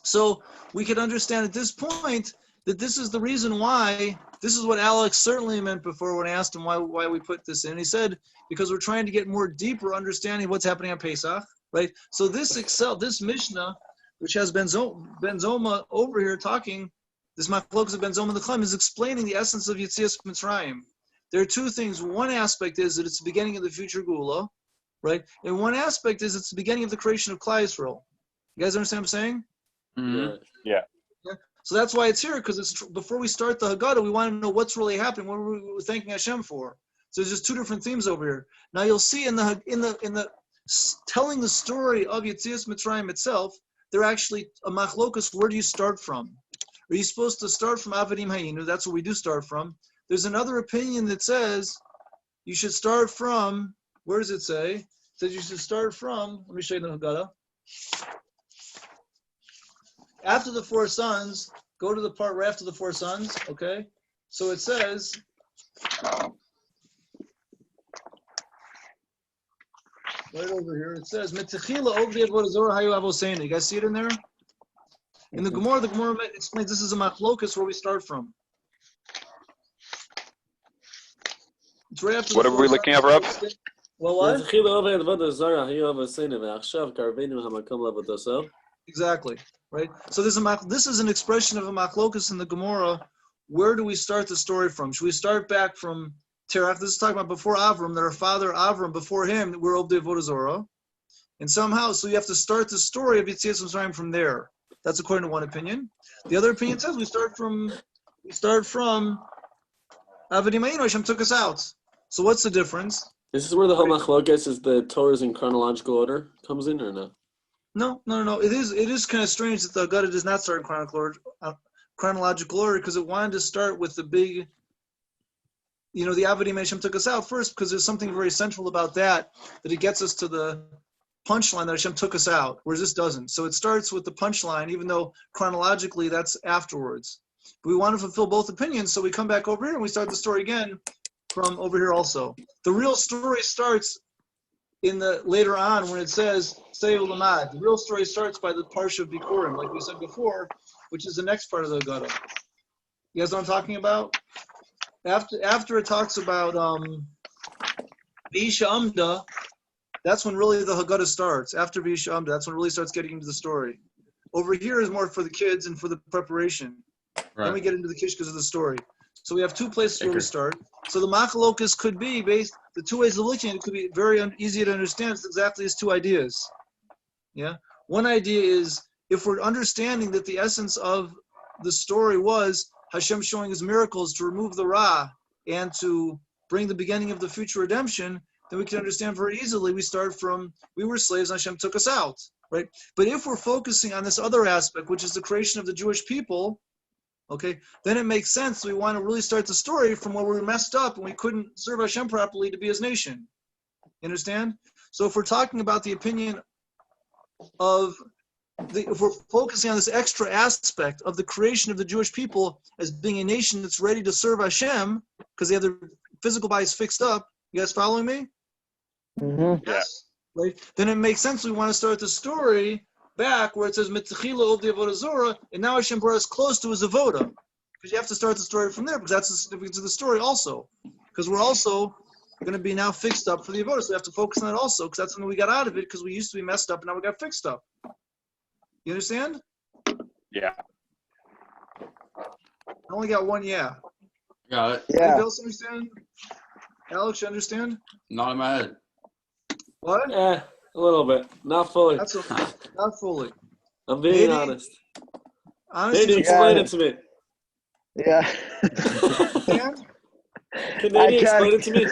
So we could understand at this point that this is the reason why, this is what Alex certainly meant before when I asked him why we put this in. He said, because we're trying to get more deeper understanding of what's happening on Pesach, right? So this Mishnah, which has Ben Zoma over here talking, this Machlokes of Ben Zoma and the Chachamim, is explaining the essence of Yetzias Mitzrayim. There are 2 things. One aspect is that it's the beginning of the future Gula, right? And one aspect is it's the beginning of the creation of Klal Yisrael. You guys understand what I'm saying? Mm-hmm. Yeah. So that's why it's here, because it's before we start the Haggada, we want to know what's really happening, what we're thanking Hashem for. So there's just 2 different themes over here. Now you'll see in the telling the story of Yetzias Mitzrayim itself, they're actually a machlokas. Where do you start from? Are you supposed to start from Avadim Hayinu? That's what we do start from. There's another opinion that says you should start from, where does it say? It says you should start from, let me show you the Haggada. After the 4 sons, go to the part right after the 4 sons, okay? So it says, right over here, it says, you guys see it in there? In the Gemara explains this is a machlokas where we start from. It's right after What are we looking at, Rob? Well, what? Exactly. Exactly, right? So this is an expression of a machlokas in the Gemara. Where do we start the story from? Should we start back from Terach? This is talking about before Avram, that our father Avram, before him, we're Ovdei Avodah Zorah. And somehow, so you have to start the story of Yetzias Mitzrayim from there. That's according to one opinion. The other opinion says we start from Avadim Hayinu, Hashem took us out. So what's the difference? This is where the whole machlokas is the Torahs in chronological order comes in, or no? No. It is kind of strange that the Haggada does not start in chronological order because it wanted to start with the big, the Avadim Hashem took us out first because there's something very central about that it gets us to the punchline that Hashem took us out, whereas this doesn't. So it starts with the punchline, even though chronologically that's afterwards. But we want to fulfill both opinions, so we come back over here and we start the story again from over here also. The real story starts later on when it says Seyu Lamad. The real story starts by the Parsha of Bikurim, like we said before, which is the next part of the Haggada. You guys know what I'm talking about? After it talks about V'isha Amda, that's when really the Haggada starts. After V'isha Amda, that's when it really starts getting into the story. Over here is more for the kids and for the preparation. Right. Then we get into the kishkas of the story. So we have two places where we start. So the machlokas could be based, the two ways of looking at it could be very easy to understand. It's exactly as two ideas. Yeah. One idea is if we're understanding that the essence of the story was Hashem showing his miracles to remove the Ra and to bring the beginning of the future redemption, then we can understand very easily. We start from, we were slaves and Hashem took us out, right? But if we're focusing on this other aspect, which is the creation of the Jewish people, okay, then it makes sense. We want to really start the story from where we messed up and we couldn't serve Hashem properly to be his nation. You understand? So if we're talking about the opinion of, if we're focusing on this extra aspect of the creation of the Jewish people as being a nation that's ready to serve Hashem, because they have their physical bodies fixed up, you guys following me? Mm-hmm. Yes. Right? Then it makes sense we want to start the story back where it says Mitzachila of the Avodah Zorah, and now Hashem brought us close to his Avodah. Because you have to start the story from there, because that's the significance of the story also. Because we're also going to be now fixed up for the Avodah, so we have to focus on it also, because that's something we got out of it, because we used to be messed up, and now we got fixed up. You understand? Yeah. I only got one yeah. Got it. Yeah. Anybody else understand? Alex, you understand? Not in my head. What? A little bit. Not fully. That's okay. Not fully. I'm being Maybe- honest. Honestly, Maybe explain it to me. Yeah. understand? Can I Nady explain can't- it to me?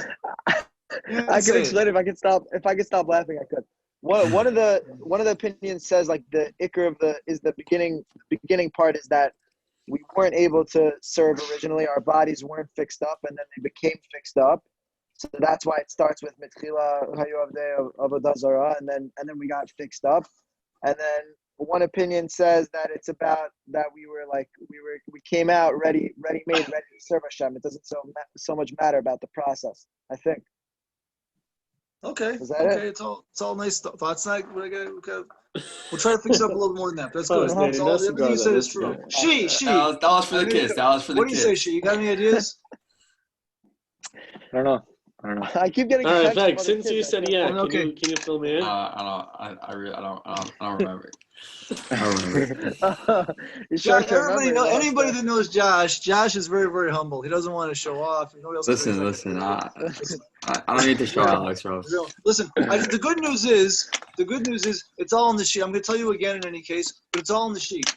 Yeah, I say could it. explain it if I could stop. If I could stop laughing, I could. One of the opinions says like the ikr of the beginning part is that we weren't able to serve originally. Our bodies weren't fixed up, and then they became fixed up. So that's why it starts with mitchila hayovde of Avodah Zarah, and then we got fixed up. And then one opinion says that it's about that we came out ready to serve Hashem. It doesn't so much matter about the process, I think. Okay. Is that Okay. it? It's all nice thoughts. Not we'll try to fix it up a little more than that. That's good. Oh, That's all, that's everything you good. said is That's true. good. She. That was for the kids. That was for the What do you say, kids. she? You got any ideas? I don't know. I keep getting All right, texts from Veg, other since you kids. said yeah, Okay. can you fill me in? I don't remember. I don't remember. You sure Josh, can remember. anybody that knows Josh is very, very humble. He doesn't want to show off. Nobody else can Listen. I don't need to show Alex, bro. Listen, the good news is it's all on the sheet. I'm going to tell you again in any case, but it's all on the sheet.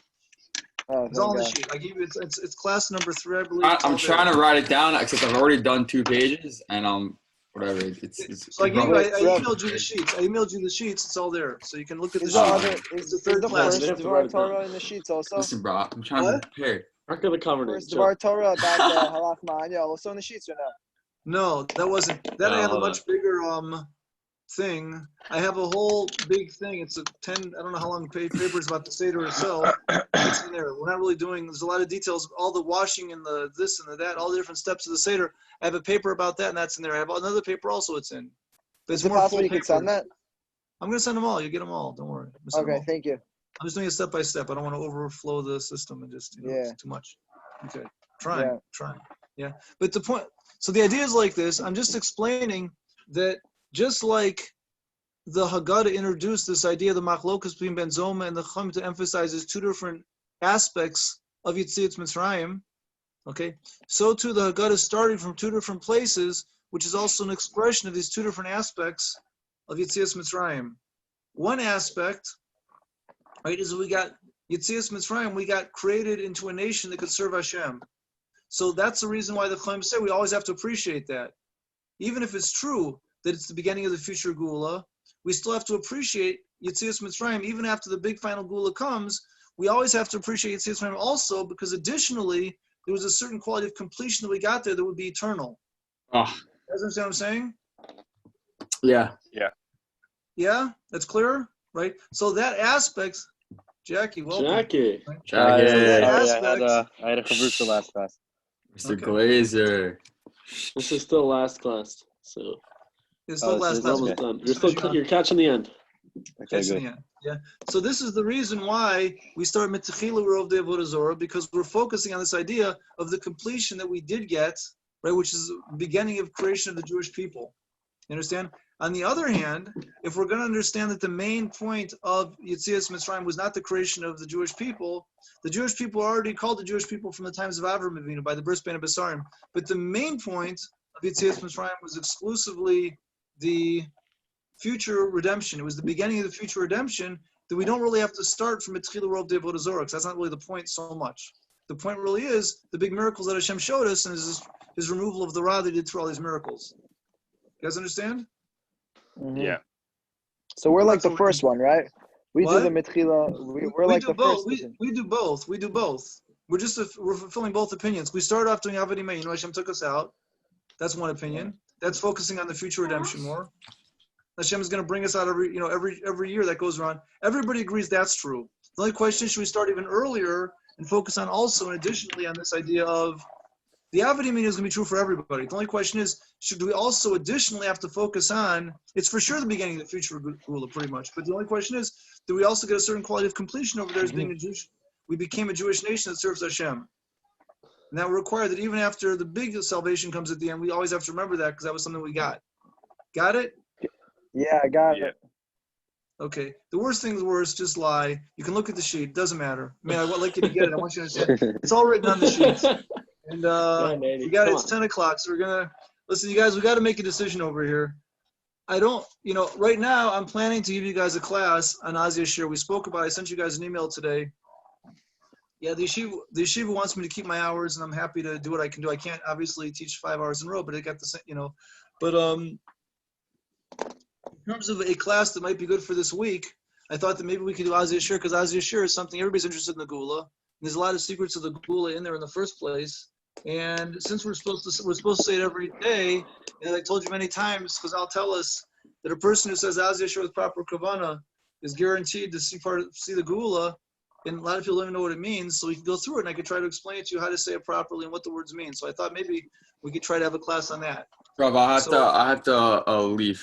Oh, It's all on the thank sheet. I give you it's class number 3, I believe. I'm trying to write it down, except I've already done 2 pages, and whatever. It's So I It's rough. emailed you the sheets. It's all there, so you can look at the Is sheet. is the third the class. first They have to Dvar write it down. Torah in the sheets also? Listen, bro. I'm trying to What? be prepared. Not gonna cover it. First Dvar Torah about the Halach Ma'anya also in the sheets or no? No, that wasn't. That I have a hold much bigger thing. I have a whole big thing. It's a 10. I don't know how long paper is about the Seder itself. It's in there. We're not really doing. There's a lot of details. All the washing and the this and the that. All the different steps of the Seder. I have a paper about that, and that's in there. I have another paper also. It's in. But Is it's it more possible full you could send paper. that? I'm gonna send them all. You get them all. Don't worry. I'm gonna send them Okay, all. thank you. I'm just doing it step by step. I don't want to overflow the system and just Yeah. it's too much. Okay, trying. Yeah, but the point. So the idea is like this. I'm just explaining that just like the Haggada introduced this idea of the machlokas between Ben Zoma and the Chum to emphasize 2 different aspects of Yetziat Mitzrayim. Okay, so too the Haggada started from 2 different places, which is also an expression of these 2 different aspects of Yetziat Mitzrayim. One aspect, right, is we got Yetzias Mitzrayim, we got created into a nation that could serve Hashem. So that's the reason why the Chaim say we always have to appreciate that. Even if it's true that it's the beginning of the future Gula, we still have to appreciate Yetzias Mitzrayim. Even after the big final Gula comes, we always have to appreciate Yetzias Mitzrayim also, because additionally, there was a certain quality of completion that we got there that would be eternal. Oh, You guys understand what I'm saying? yeah. Yeah? That's clear? Right? So that aspect, Jackie, welcome. Jackie. Jackie. that Sorry, aspect- I had a chavrusa last class. Mr. Okay. Glazer. This is still last class, so It's the last it's class. almost done. You're catching the end. Okay, Catching good. the end. Yeah. So this is the reason why we start Mitzachila of the Avodah Zorah, because we're focusing on this idea of the completion that we did get, right, which is the beginning of creation of the Jewish people. You understand? On the other hand, if we're going to understand that the main point of Yetzias Mitzrayim was not the creation of the Jewish people are already called the Jewish people from the times of Avram Avinu by the birth band of Besarim. But the main point of Yetzias Mitzrayim was exclusively the future redemption. It was the beginning of the future redemption that we don't really have to start from Etchila Rov de Avodah Zarah, because that's not really the point so much. The point really is the big miracles that Hashem showed us and his removal of the Ra that he did through all these miracles. You guys understand? Mhm. Yeah. So we're like That's the what first one, right? We What? do the Mitchila. We're like the first. We do both. We do both. We're fulfilling both opinions. We started off doing Avodah Zarah. You know, Hashem took us out. That's one opinion. That's focusing on the future redemption more. Hashem is going to bring us out every year that goes around. Everybody agrees that's true. The only question is, should we start even earlier and focus on also and additionally on this idea of the Avodah Zarah is going to be true for everybody. The only question is, should we also additionally have to focus on, it's for sure the beginning of the future Gula pretty much, but the only question is, do we also get a certain quality of completion over there as being a Jewish, we became a Jewish nation that serves Hashem. And that will require that even after the big salvation comes at the end, we always have to remember that because that was something we got. Got it? Yeah, I got it. Okay. The worst thing is worse, just lie. You can look at the sheet. Doesn't matter. I mean, I would like you to get it. I want you to understand. It's all written on the sheets. And we got it. It's 10 o'clock, so we're going to, listen, you guys, we got to make a decision over here. I don't, right now I'm planning to give you guys a class on Azia Shir. We spoke about it. I sent you guys an email today. Yeah, the yeshiva wants me to keep my hours, and I'm happy to do what I can do. I can't obviously teach 5 hours in a row, but I got the same, but in terms of a class that might be good for this week, I thought that maybe we could do Azia Shir, because Azia Shir is something everybody's interested in the Gula. And there's a lot of secrets of the Gula in there in the first place. And since we're supposed to say it every day, and I told you many times, because I'll tell us that a person who says Azia Shir with proper kavana is guaranteed to see the Gula. And a lot of people don't even know what it means, so we can go through it, and I could try to explain to you how to say it properly and what the words mean. So I thought maybe we could try to have a class on that. Rob, I have to leave.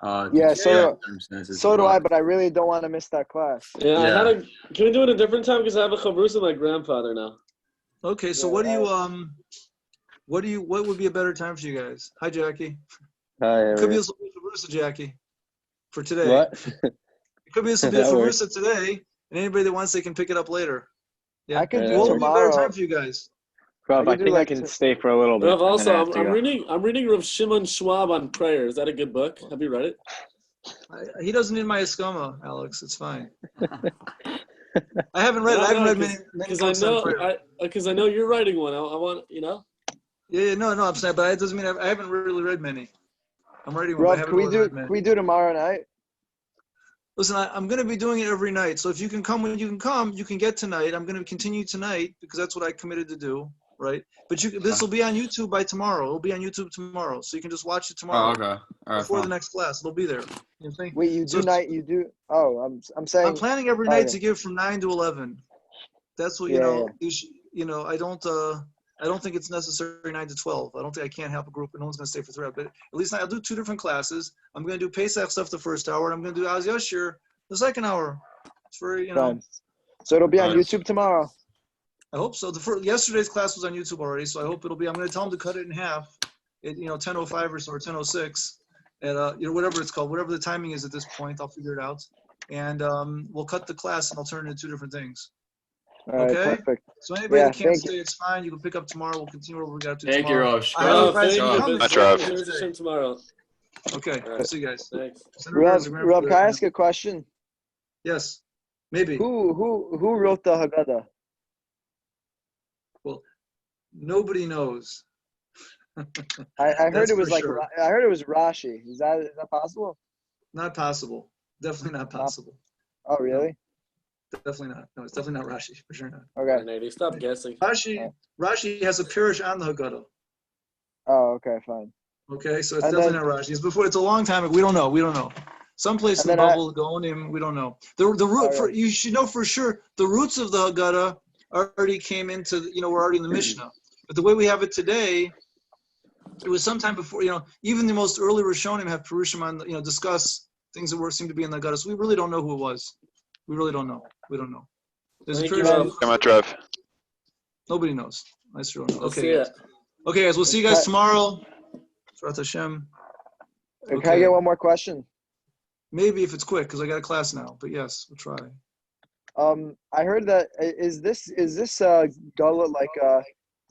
Yeah, so do I, but I really don't want to miss that class. Yeah. Can we do it a different time? Because I have a chavrus with my grandfather now. Okay, so what would be a better time for you guys? Hi, Jackie. Hi. It could be a chavrus, Jackie, for today. What? It could be a chavrus today. And anybody that wants, they can pick it up later. Yeah, I can do what would be a better tomorrow. time for you guys? Rob, I think I can stay for a little bit. Rav, also, and then I have to go. I'm reading Rav Shimon Schwab on prayer. Is that a good book? Have you read it? He doesn't need my eskoma, Alex. It's fine. I haven't read it. I haven't read many books on prayer. Because I know you're writing one. I want, Yeah, no, I'm saying, but it doesn't mean I haven't really read many. I'm writing one. Rob, but I haven't really read many. Can we do tomorrow night? Listen, I'm going to be doing it every night. So if you can come when you can come, you can get tonight. I'm going to continue tonight because that's what I committed to do, right? But this will be on YouTube by tomorrow. It'll be on YouTube tomorrow. So you can just watch it tomorrow. Oh, okay. All right, before the next class. It'll be there. You know what I'm saying? Wait, you do? Oh, I'm saying. I'm planning every night to give from 9 to 11. That's what, I don't think it's necessary 9 to 12. I don't think I can't help a group and no one's going to stay for 3 hours. But at least I'll do 2 different classes. I'm going to do Pesach stuff the first hour, and I'm going to do Az Yashir the second hour. It's very, So it'll be on YouTube tomorrow. I hope so. Yesterday's class was on YouTube already, so I hope it'll be. I'm going to tell them to cut it in half at 10:05 or so, or 10:06, at whatever it's called, whatever the timing is at this point. I'll figure it out, and we'll cut the class and I'll turn it into 2 different things. All right, okay. Perfect. So anybody that can't stay, it's fine. You can pick up tomorrow. We'll continue what we got to Thank tomorrow. You, Rosh. Much, Rob. Tomorrow. Okay. I'll see you guys. Thanks. Rob, can I ask a question? Yes. Maybe. Who wrote the Haggada? Well, nobody knows. I heard it was I heard it was Rashi. Is that possible? Not possible. Definitely not possible. Oh, really? No, definitely not. No, it's definitely not Rashi. For sure not. Okay. Stop guessing. Rashi has a parish on the Haggada. Oh, okay, fine. Okay, so it's definitely not Rashi. It's a long time ago. We don't know. Some place in the Bible, Gaonim, we don't know. The root you should know for sure. The roots of the Haggada already came into we're already in the Mishnah. But the way we have it today, it was sometime before. Even the most early Rishonim have Purushim on discuss things that seem to be in the Haggada. So we really don't know who it was. We really don't know. We don't know. There's a Rev. Nobody knows. I still don't know. Okay, guys. Okay, guys. We'll see you guys tomorrow. Hashem. Okay. Can I get one more question? Maybe if it's quick, because I got a class now. But yes, we'll try. I heard that is this gullah like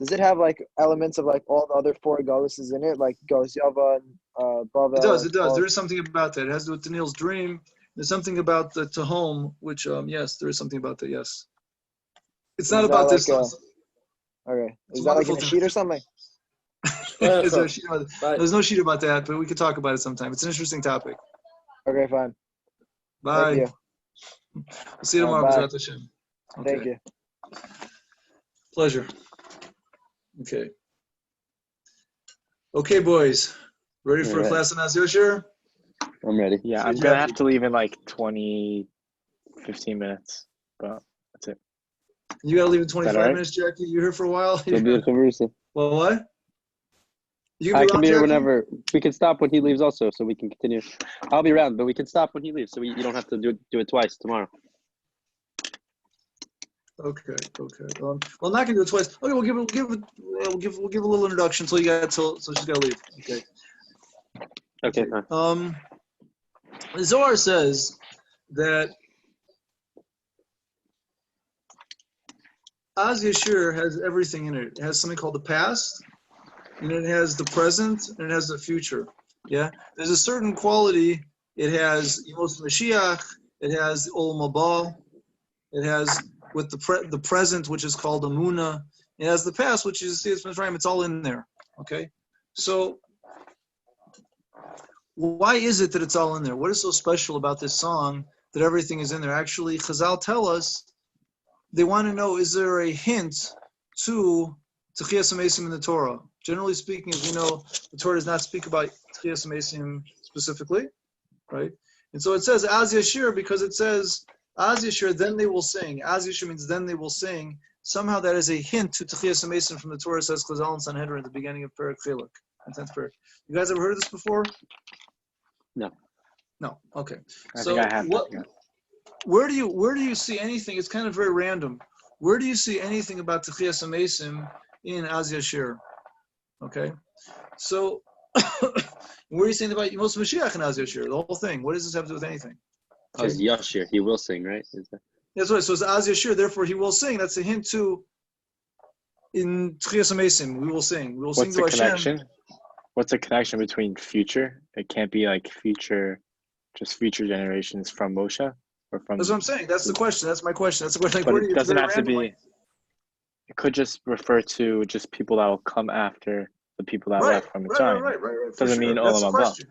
does it have like elements of like all the other 4 gullahs in it, like Gauss Yava and Bavel? It does. all- There is something about that. It has to do with Daniel's dream. There's something about the Tahom, which yes, there is something about that. Yes. It's not Is that about like this. Though. Okay. It's Is that like in wonderful a to- sheet or something? Is there a sheet about that? Bye. There's no sheet about that, but we could talk about it sometime. It's an interesting topic. Okay, fine. Bye. Thank you. We'll see you tomorrow. Bye. B'ezrat Hashem. Okay. Thank you. Pleasure. Okay. Okay, boys. Ready for a Alright. class in Az Yosher? I'm ready. Yeah, See I'm you, gonna Jackie. have to leave in like 15 minutes, but that's it. You gotta leave in that 25 all right? minutes, Jackie. You here for a while? So beautiful Verusa. Well, what? You I can around, be here Jackie? whenever. We can stop when he leaves also, so we can continue. I'll be around, but we can stop when he leaves, so you don't have to do it twice tomorrow. Okay. Well, I'm not gonna do it twice. Okay, we'll give a little introduction so she's gotta leave. Okay. Okay, fine. The Zohar says that Az Yashir has everything in it. It has something called the past, and it has the present, and it has the future. Yeah, there's a certain quality. It has Yemos Mashiach. It has Olam Haba. It has with the present, which is called Amuna. It has the past, which is it's Mitzrayim. It's all in there. Okay, so why is it that it's all in there? What is so special about this song that everything is in there? Actually, Chazal tell us they want to know, is there a hint to Techiyas HaMesim in the Torah? Generally speaking, as we know, the Torah does not speak about Techiyas HaMesim specifically, right? And so it says Az Yashir because it says Az Yashir, then they will sing. Az Yashir means then they will sing. Somehow that is a hint to Techiyas HaMesim from the Torah, says Chazal and Sanhedrin at the beginning of Perek Chiluk, the 10th Perek. You guys ever heard of this before? No. Okay. I So think I have. what? Where do you see anything? It's kind of very random. Where do you see anything about Techiyas HaMesim in Az Yashir? Okay. So where are you saying about Yemos Mashiach in Az Yashir? The whole thing. What does this have to do with anything? Oh, it's Yashir. He will sing, right? Is that... That's right. So it's Az Yashir. Therefore, he will sing. That's a hint to in Techiyas HaMesim. We will sing. We will sing What's to the Hashem. connection? What's the connection between future? It can't be like future generations from Moshe or from. That's what I'm saying. That's the question. That's my question. That's the question. Like, But where do it you, doesn't very have to be. randomly. It could just refer to just people that will come after the people that left from Mitzrayim. Right. Doesn't mean That's the Olam Haba. question.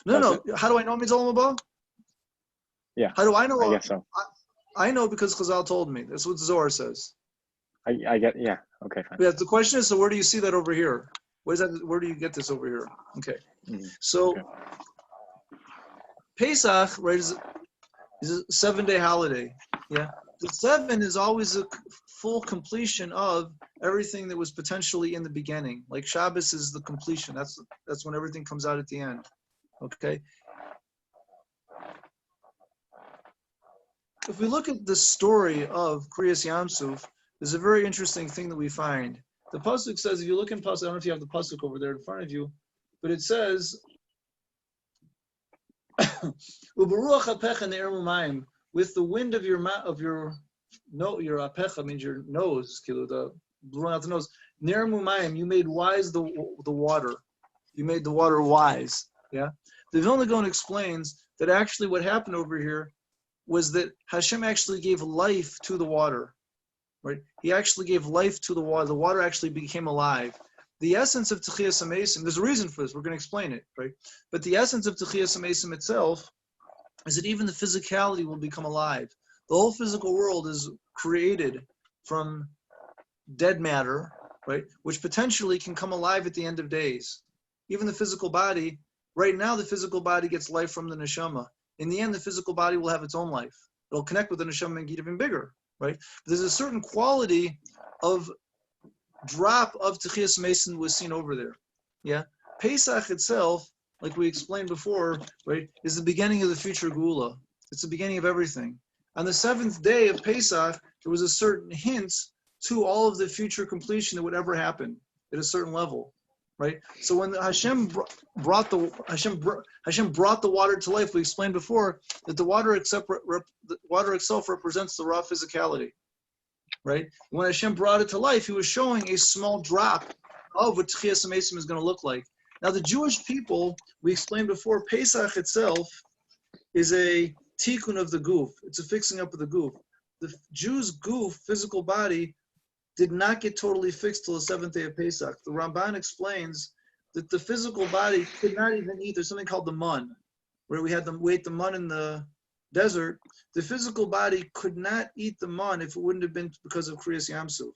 No. Does How do I know it means Olam Haba? Yeah. How do I know? I guess so. I know because Chazal told me. That's what Zohar says. I get. Yeah. Okay. Fine. Yeah. The question is, so where do you see that over here? What is that? Where do you get this over here? Okay. Mhm. So Okay. Pesach, right, is a 7-day holiday. Yeah. The 7 is always a full completion of everything that was potentially in the beginning. Like Shabbos is the completion. That's when everything comes out at the end. Okay. If we look at the story of Kriyas Yamsuf, there's a very interesting thing that we find. The pasuk says, if you look in pasuk, I don't know if you have the pasuk over there in front of you, but it says, "Uberuach apecha ne'ermu mayim," with the wind of your apecha means your nose, the blowing out the nose. Ne'ermu mayim, you made wise the water. You made the water wise. Yeah. The Vilna Gaon explains that actually what happened over here was that Hashem actually gave life to the water. Right? He actually gave life to the water. The water actually became alive. The essence of Techiyas HaMesim, there's a reason for this, we're going to explain it, right? But the essence of Techiyas HaMesim itself is that even the physicality will become alive. The whole physical world is created from dead matter, right? Which potentially can come alive at the end of days. Even the physical body, right now the physical body gets life from the neshama. In the end, the physical body will have its own life. It'll connect with the neshama and get even bigger. Right? There's a certain quality of drop of Techiyas HaMesim was seen over there. Yeah. Pesach itself, like we explained before, right, is the beginning of the future Geula. It's the beginning of everything. On the 7th day of Pesach, there was a certain hint to all of the future completion that would ever happen at a certain level. right? So when Hashem brought the water to life, we explained before that the water itself represents the raw physicality, right? When Hashem brought it to life, he was showing a small drop of what Tchias HaMesim is going to look like. Now, the Jewish people, we explained before, Pesach itself is a tikkun of the guf. It's a fixing up of the guf. The Jew's guf, physical body, did not get totally fixed till the 7th day of Pesach. The Ramban explains that the physical body could not even eat. There's something called the mun, where we had them wait the mun in the desert. The physical body could not eat the mun if it wouldn't have been because of Kriyas Yamsuf.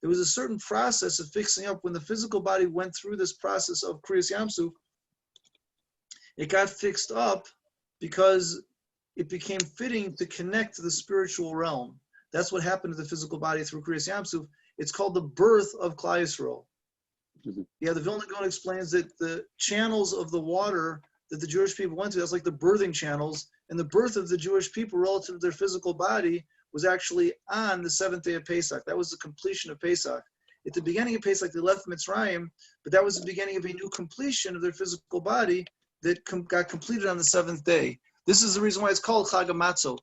There was a certain process of fixing up. When the physical body went through this process of Kriyas Yamsuf, it got fixed up because it became fitting to connect to the spiritual realm. That's what happened to the physical body through Kriyas Yamsuf. It's called the birth of Klal Yisrael. Yeah, the Vilna Gaon explains that the channels of the water that the Jewish people went to, that's like the birthing channels, and the birth of the Jewish people relative to their physical body was actually on the 7th day of Pesach. That was the completion of Pesach. At the beginning of Pesach, they left Mitzrayim, but that was the beginning of a new completion of their physical body that got completed on the 7th day. This is the reason why it's called Chag HaMatzot.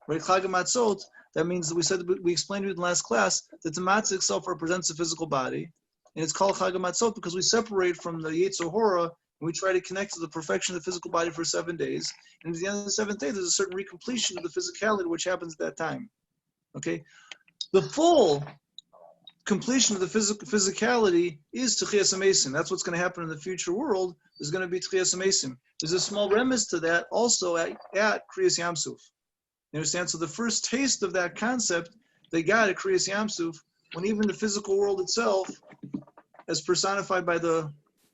Right? Chag HaMatzot, that means that we explained it in the last class, that the matzah itself represents the physical body. And it's called Chag HaMatzot because we separate from the Yetzer Hora and we try to connect to the perfection of the physical body for 7 days. And at the end of the 7th day, there's a certain recompletion of the physicality which happens at that time. Okay? The full completion of the physicality is Tchias HaMesim. That's what's going to happen in the future world. There's going to be Tchias HaMesim. There's a small remiss to that also at Kriyas Yamsuf. You understand? So the first taste of that concept they got at Kriyas Yamsuf, when even the physical world itself, as personified by the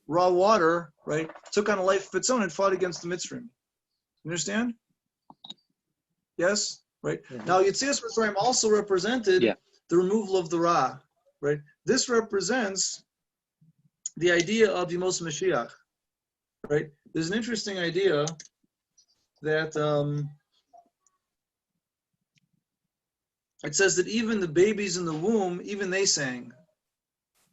raw water, right, took on a life of its own and fought against the Mitzrayim. You understand? Yes? Right? Mm-hmm. Now, Yetzias Mitzrayim also represented the removal of the Ra, right? This represents the idea of Yemos Mashiach, right? There's an interesting idea that it says that even the babies in the womb, even they sang.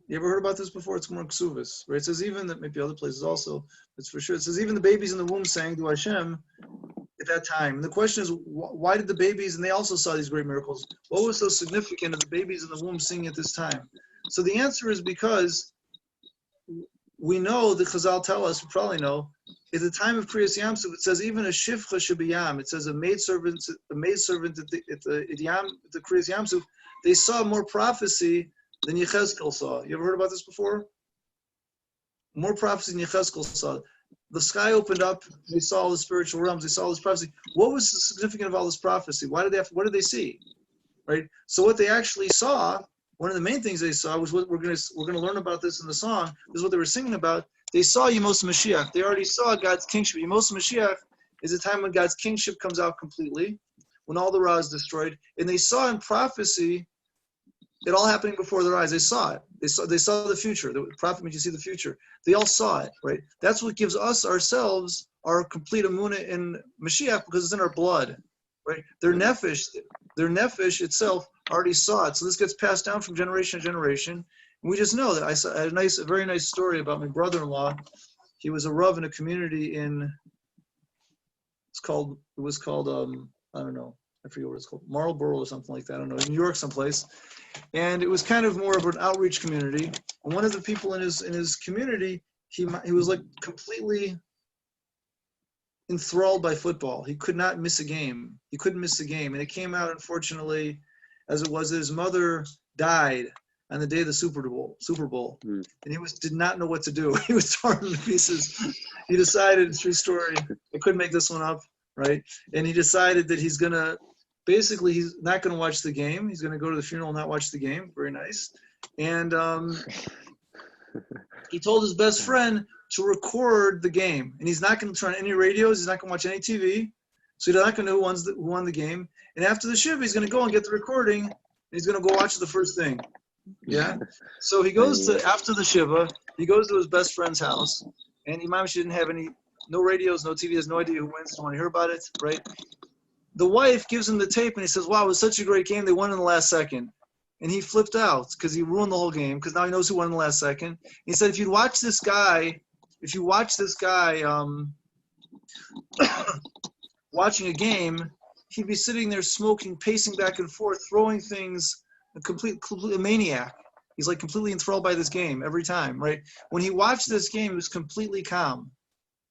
You ever heard about this before? It's more Ksuvas, right? It says even that, maybe other places also, it's for sure. It says even the babies in the womb sang to Hashem at that time. And the question is, why did the babies, and they also saw these great miracles, what was so significant of the babies in the womb singing at this time? So the answer is because we know, the Chazal tell us, we probably know, at the time of Kriyas Yamsuf, it says even a shifcha should be yam. It says a maidservant at the Kriyas Yamsuf, they saw more prophecy than Yechezkel saw. You ever heard about this before? More prophecy than Yechezkel saw. The sky opened up, they saw all the spiritual realms, they saw all this prophecy. What was the significance of all this prophecy? What did they see? Right? So what they actually saw, one of the main things they saw was what we're gonna learn about this in the song. This is what they were singing about. They saw Yemos Mashiach. They already saw God's kingship. Yemos Mashiach is a time when God's kingship comes out completely, when all the Ra is destroyed. And they saw in prophecy it all happening before their eyes. They saw it. They saw the future. The prophet means you see the future. They all saw it, right? That's what gives us ourselves our complete emunah in Mashiach because it's in our blood, right? Their nefesh itself already saw it. So this gets passed down from generation to generation. And we just know that. I had a very nice story about my brother-in-law. He was a rav in a community it was called I don't know. I forget what it's called, Marlborough or something like that. I don't know, in New York someplace. And it was kind of more of an outreach community. And one of the people in his community, he was like completely enthralled by football. He could not miss a game. He couldn't miss a game. And it came out, unfortunately, as it was, that his mother died on the day of the Super Bowl. And he did not know what to do. He was torn to pieces. He decided, true story, I couldn't make this one up, right? And he decided that he's not going to watch the game. He's going to go to the funeral and not watch the game. Very nice. And he told his best friend to record the game. And he's not going to turn on any radios. He's not going to watch any TV. So he's not going to know who won the game. And after the shiva, he's going to go and get the recording. And he's going to go watch the first thing. Yeah. So he goes after the shiva, he goes to his best friend's house. And Imam Shi didn't have no radios, no TV. He has no idea who wins. Doesn't want to hear about it, right? The wife gives him the tape and he says, wow, it was such a great game. They won in the last second. and he flipped out because he ruined the whole game because now he knows who won in the last second. He said, if you watch this guy watching a game, he'd be sitting there smoking, pacing back and forth, throwing things, completely a maniac. He's like completely enthralled by this game every time, right? When he watched this game, he was completely calm.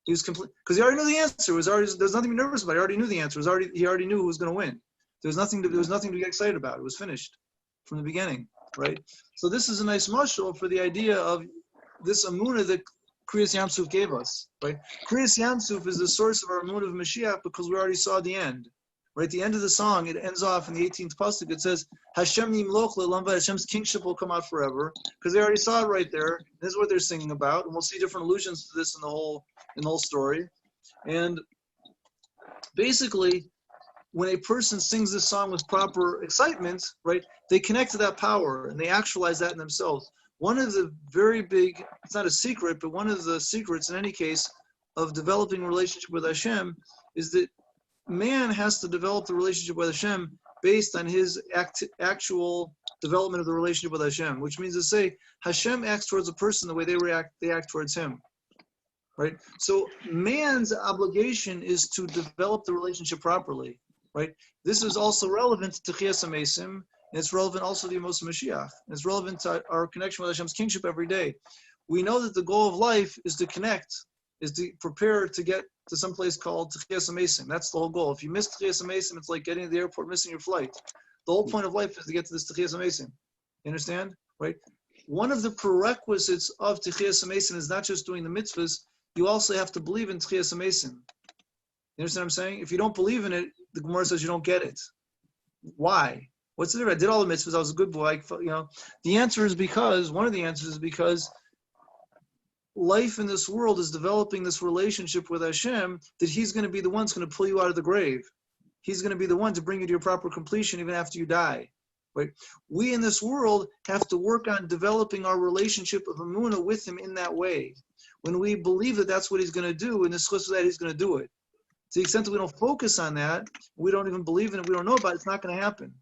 He was because he already knew the answer. There's nothing to be nervous about. He already knew the answer. He already knew who was going to win. There was nothing to get excited about. It was finished from the beginning, right? So this is a nice mashal for the idea of this Amunah that Kriyas Yamsuf gave us, right? Kriyas Yamsuf is the source of our Amunah of Mashiach because we already saw the end, right? The end of the song, it ends off in the 18th pasuk. It says, Hashem Yimloch Le'olam, Hashem's kingship will come out forever, because they already saw it right there. This is what they're singing about, and we'll see different allusions to this in the whole story. And basically, when a person sings this song with proper excitement, right, they connect to that power and they actualize that in themselves. One of the very big, it's not a secret, but one of the secrets in any case of developing a relationship with Hashem is that man has to develop the relationship with Hashem based on his actual development of the relationship with Hashem, which means to say Hashem acts towards a person the way they act towards him. Right? So man's obligation is to develop the relationship properly. Right? This is also relevant to Chiyas HaMesim, and it's relevant also to Yemos Mashiach. It's relevant to our connection with Hashem's kingship every day. We know that the goal of life is to connect, is to prepare to get to some place called Chiyas HaMesim. That's the whole goal. If you miss Chiyas HaMesim, it's like getting to the airport, missing your flight. The whole point of life is to get to this Chiyas HaMesim. You understand? Right? One of the prerequisites of Chiyas HaMesim is not just doing the mitzvahs, you also have to believe in Chiyas HaMesim. You understand what I'm saying? If you don't believe in it, the Gemara says you don't get it. Why? What's the difference? I did all the mitzvahs. I was a good boy. The answer is because, one of the answers is because life in this world is developing this relationship with Hashem that he's going to be the one that's going to pull you out of the grave. He's going to be the one to bring you to your proper completion even after you die. Right? We in this world have to work on developing our relationship of Emunah with him in that way. When we believe that that's what he's going to do, and the schus that he's going to do it. To the extent that we don't focus on that, we don't even believe in it, we don't know about it, it's not going to happen.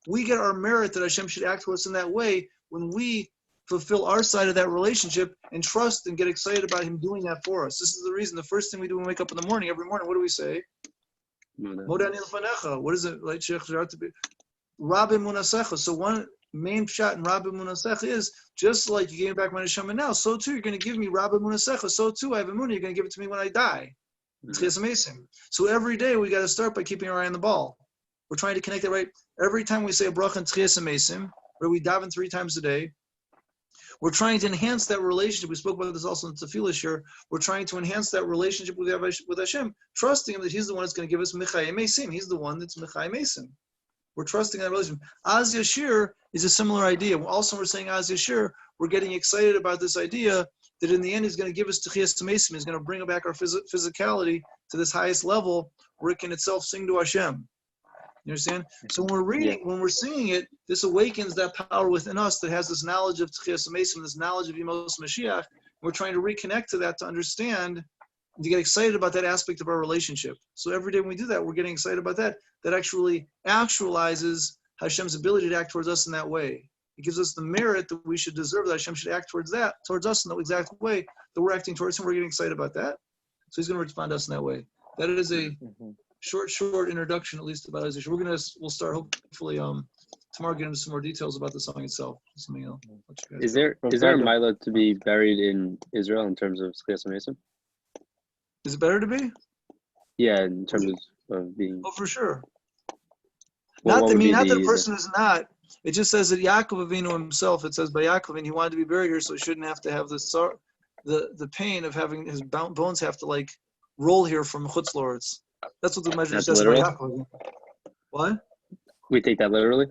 We get our merit that Hashem should act to us in that way when we fulfill our side of that relationship and trust and get excited about him doing that for us. This is the reason, the first thing we do when we wake up in the morning, every morning, what do we say? Modani l'fanecha. What is it? Like Rabbi Munasecha. So one main pshat in Rabbi Munasecha is, just like you gave me back my neshama now, so too you're going to give me Rabbi Munasecha. So too I have a Munah, you're going to give it to me when I die. So every day we got to start by keeping our eye on the ball. We're trying to connect it right. Every time we say a bracha in Tchias HaMesim, where we daven 3 times a day, we're trying to enhance that relationship. We spoke about this also in Tefillah here. We're trying to enhance that relationship with Hashem, trusting him that he's the one that's going to give us Mechayim Mesim. He's the one that's Mechayim Mesim. We're trusting that relationship. Az Yashir is a similar idea. Also, we're saying Az Yashir, we're getting excited about this idea that in the end he's going to give us Tchias HaMesim. He's going to bring back our physicality to this highest level where it can itself sing to Hashem. You understand? So when we're reading, when we're singing it, this awakens that power within us that has this knowledge of Tchias HaMesim, this knowledge of Yemos Mashiach. We're trying to reconnect to that to understand and to get excited about that aspect of our relationship. So every day when we do that, we're getting excited about that. That actually actualizes Hashem's ability to act towards us in that way. It gives us the merit that we should deserve, that Hashem should act towards us in the exact way that we're acting towards him. We're getting excited about that. So he's going to respond to us in that way. That is a short introduction, at least, about Isaiah. We'll start hopefully tomorrow get into some more details about the song itself. Something else. Is there a Mila to be buried in Israel in terms of Tchias HaMesim? Is it better to be? Yeah, in terms of being. Oh, for sure. Well, not that a person is not. It just says that Yaakov Avinu himself, it says by Yaakov, and he wanted to be buried here, so he shouldn't have to have the pain of having his bones have to like roll here from Chutz Lords. That's what the measure says by Yaakov. What? We take that literally?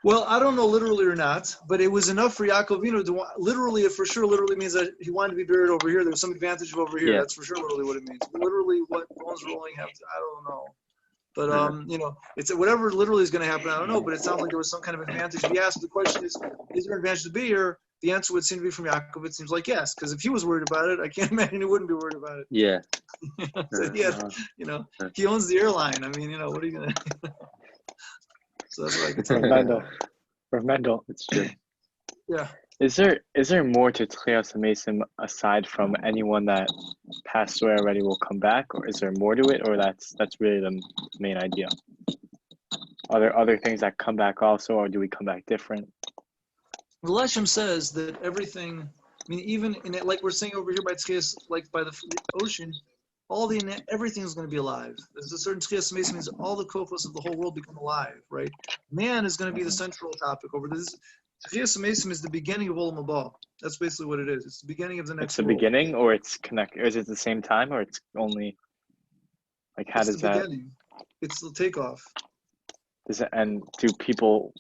Well, I don't know literally or not, but it was enough for Yaakov Avinu to literally, it for sure literally means that he wanted to be buried over here. There was some advantage of over here. Yeah. That's for sure literally what it means. Literally what bones rolling have to, I don't know. But, it's whatever literally is going to happen, I don't know, but it sounds like there was some kind of advantage. If you ask, the question is there an advantage to be here? The answer would seem to be from Yaakov. It seems like yes, because if he was worried about it, I can't imagine he wouldn't be worried about it. Yeah. So he owns the airline. I mean, what are you going to... So that's what I can tell you. For Mendel, it's true. Yeah. Is there more to Tchias Mason aside from anyone that passed away already will come back, or is there more to it, or that's really the main idea? Are there other things that come back also, or do we come back different? The Leshem says that everything, I mean, even in it, like we're saying over here by Tchias, like by the ocean, everything is going to be alive. There's a certain Tchias Mason means all the kofos of the whole world become alive, right? Man is going to be the central topic over this. Tchias Mason is the beginning of Olam Haba. That's basically what it is. It's the beginning of the next It's the world. beginning, or it's connected, or is it the same time, or it's only like how It's does the that? beginning. It's the takeoff. Does it, and do people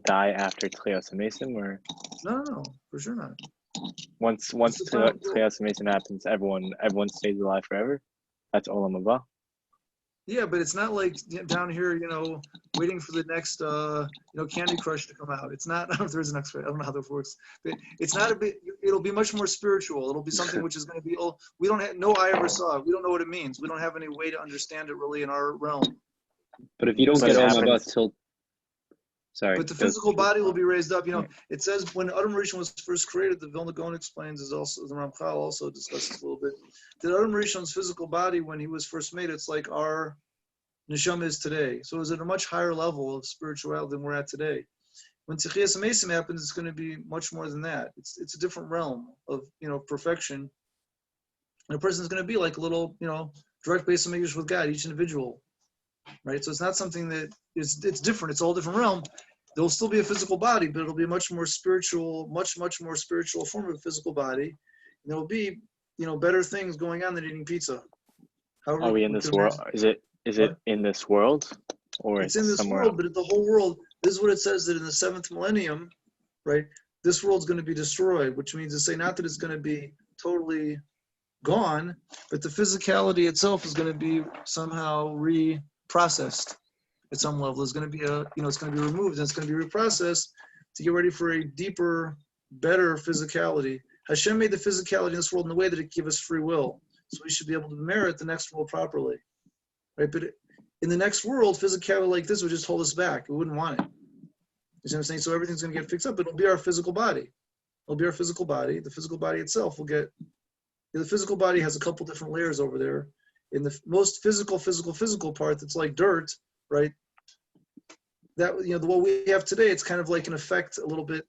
die after Tchias Mason, or No, for sure not. once the final world. Tchias Mason happens, everyone stays alive forever? That's Olam Haba. Yeah, but it's not like down here, waiting for the next, Candy Crush to come out. It's not. I don't know if there is an next. I don't know how that works. But it's not a bit. It'll be much more spiritual. It'll be something which is going to be. Oh, we don't have. No eye ever saw it. We don't know what it means. We don't have any way to understand it really in our realm. But if you don't get Olam Haba till, sorry. But the physical body will be raised up. It says when Adam Rishon was first created, the Vilna Gaon explains, is also the Ramchal also discusses a little bit, that Adam Rishon's physical body, when he was first made, it's like our neshama is today. So it's at a much higher level of spirituality than we're at today. When Tchias Mason happens, it's going to be much more than that. It's a different realm of perfection. And a person is going to be like a little direct base of with God, each individual. Right, so it's not something that it's different. It's all different realm. There'll still be a physical body, but it'll be a much more spiritual form of a physical body. And there'll be, better things going on than eating pizza. However, are we in this world? Is it in this world, or it's in this somewhere world? else? But the whole world. This is what it says, that in the 7th millennium, right? This world's going to be destroyed, which means to say not that it's going to be totally gone, but the physicality itself is going to be somehow processed at some level. Is going to be it's going to be removed and it's going to be reprocessed to get ready for a deeper, better physicality. Hashem made the physicality in this world in a way that it gives us free will, so we should be able to merit the next world properly, right? But in the next world, physicality like this would just hold us back. We wouldn't want it. You see what I'm saying? So everything's going to get fixed up, but it'll be our physical body. It'll be our physical body. The physical body itself will get. The physical body has a couple different layers over there. In the most physical part, that's like dirt, right? That what we have today, it's kind of like an effect a little bit.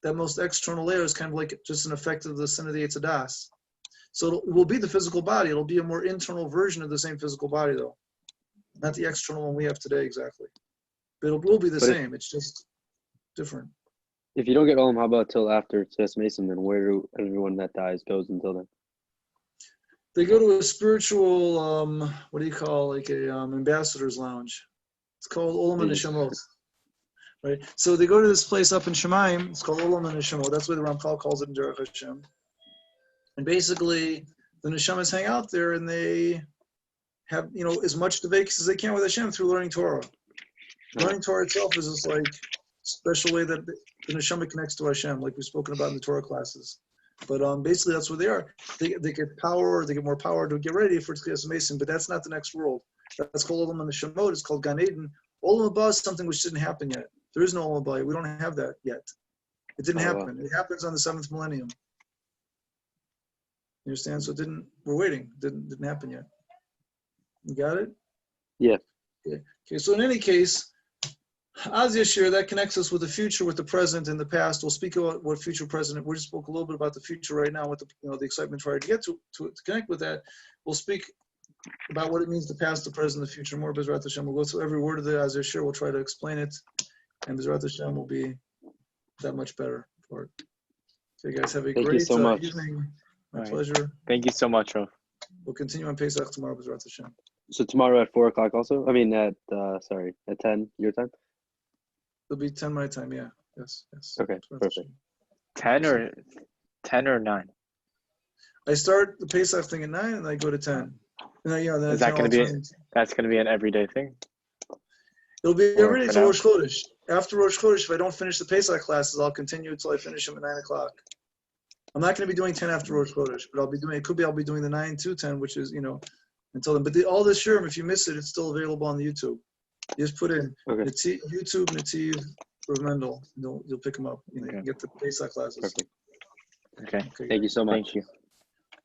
That most external layer is kind of like just an effect of the sin of the Yetzer Das. So it will be the physical body. It'll be a more internal version of the same physical body, though, not the external one we have today exactly. But it will be the same. It's just different. If you don't get Olam Haba till after Tchias Mason, then where do everyone that dies goes until then? They go to a spiritual, what do you call, like a ambassador's lounge. It's called Olam HaNeshamot, right? So they go to this place up in Shemaim. It's called Olam HaNeshamot. That's why the Ramchal calls it in Derech Hashem. And basically, the neshamas hang out there, and they have, as much debate as they can with Hashem through learning Torah. Learning Torah itself is this like special way that the neshama connects to Hashem, like we've spoken about in the Torah classes. But basically, that's where they are. They get power, they get more power to get ready for Tchias Mason, but that's not the next world. That's called Olam HaNeshamot. It's called Gan Eden. Olam Haba is something which didn't happen yet. There is no Olam Haba. We don't have that yet. It didn't happen. Wow. It happens on the 7th millennium. You understand? So we're waiting. It didn't happen yet. You got it? Yeah. Okay. So in any case, Az Yashir, that connects us with the future, with the present, and the past. We'll speak about what future present. We just spoke a little bit about the future right now, with the excitement trying to get to connect with that. We'll speak about what it means, the past, the present, the future. More Bezrat Hashem. We'll go through every word of the Az Yashir. We'll try to explain it, and Bezrat Hashem will be that much better for it. Okay, guys, have a great evening. My pleasure. Thank you so much, Rav. We'll continue on Pesach tomorrow, Bezrat Hashem. So tomorrow at 4 o'clock also? I mean, at 10 your time? It'll be 10 my time, yeah. Yes. Okay, perfect. 10 or 9? I start the Pesach thing at 9 and I go to 10. And then, then is that going to be? That's going to be an everyday thing. It'll be every day till Rosh Chodesh. After Rosh Chodesh, if I don't finish the Pesach classes, I'll continue until I finish them at 9 o'clock. I'm not going to be doing 10 after Rosh Chodesh, but I'll be doing the 9 to 10, which is until then. But all this Shurim, if you miss it, it's still available on the YouTube. You just put in YouTube Nativ Rav Mendel. You'll pick him up. You Okay. get the Pesach classes. Perfect. Okay. Okay. Thank you so much. Thank you.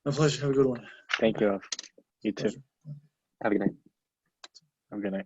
My pleasure. Have a good one. Thank you. You too. Pleasure. Have a good night. Have a good night.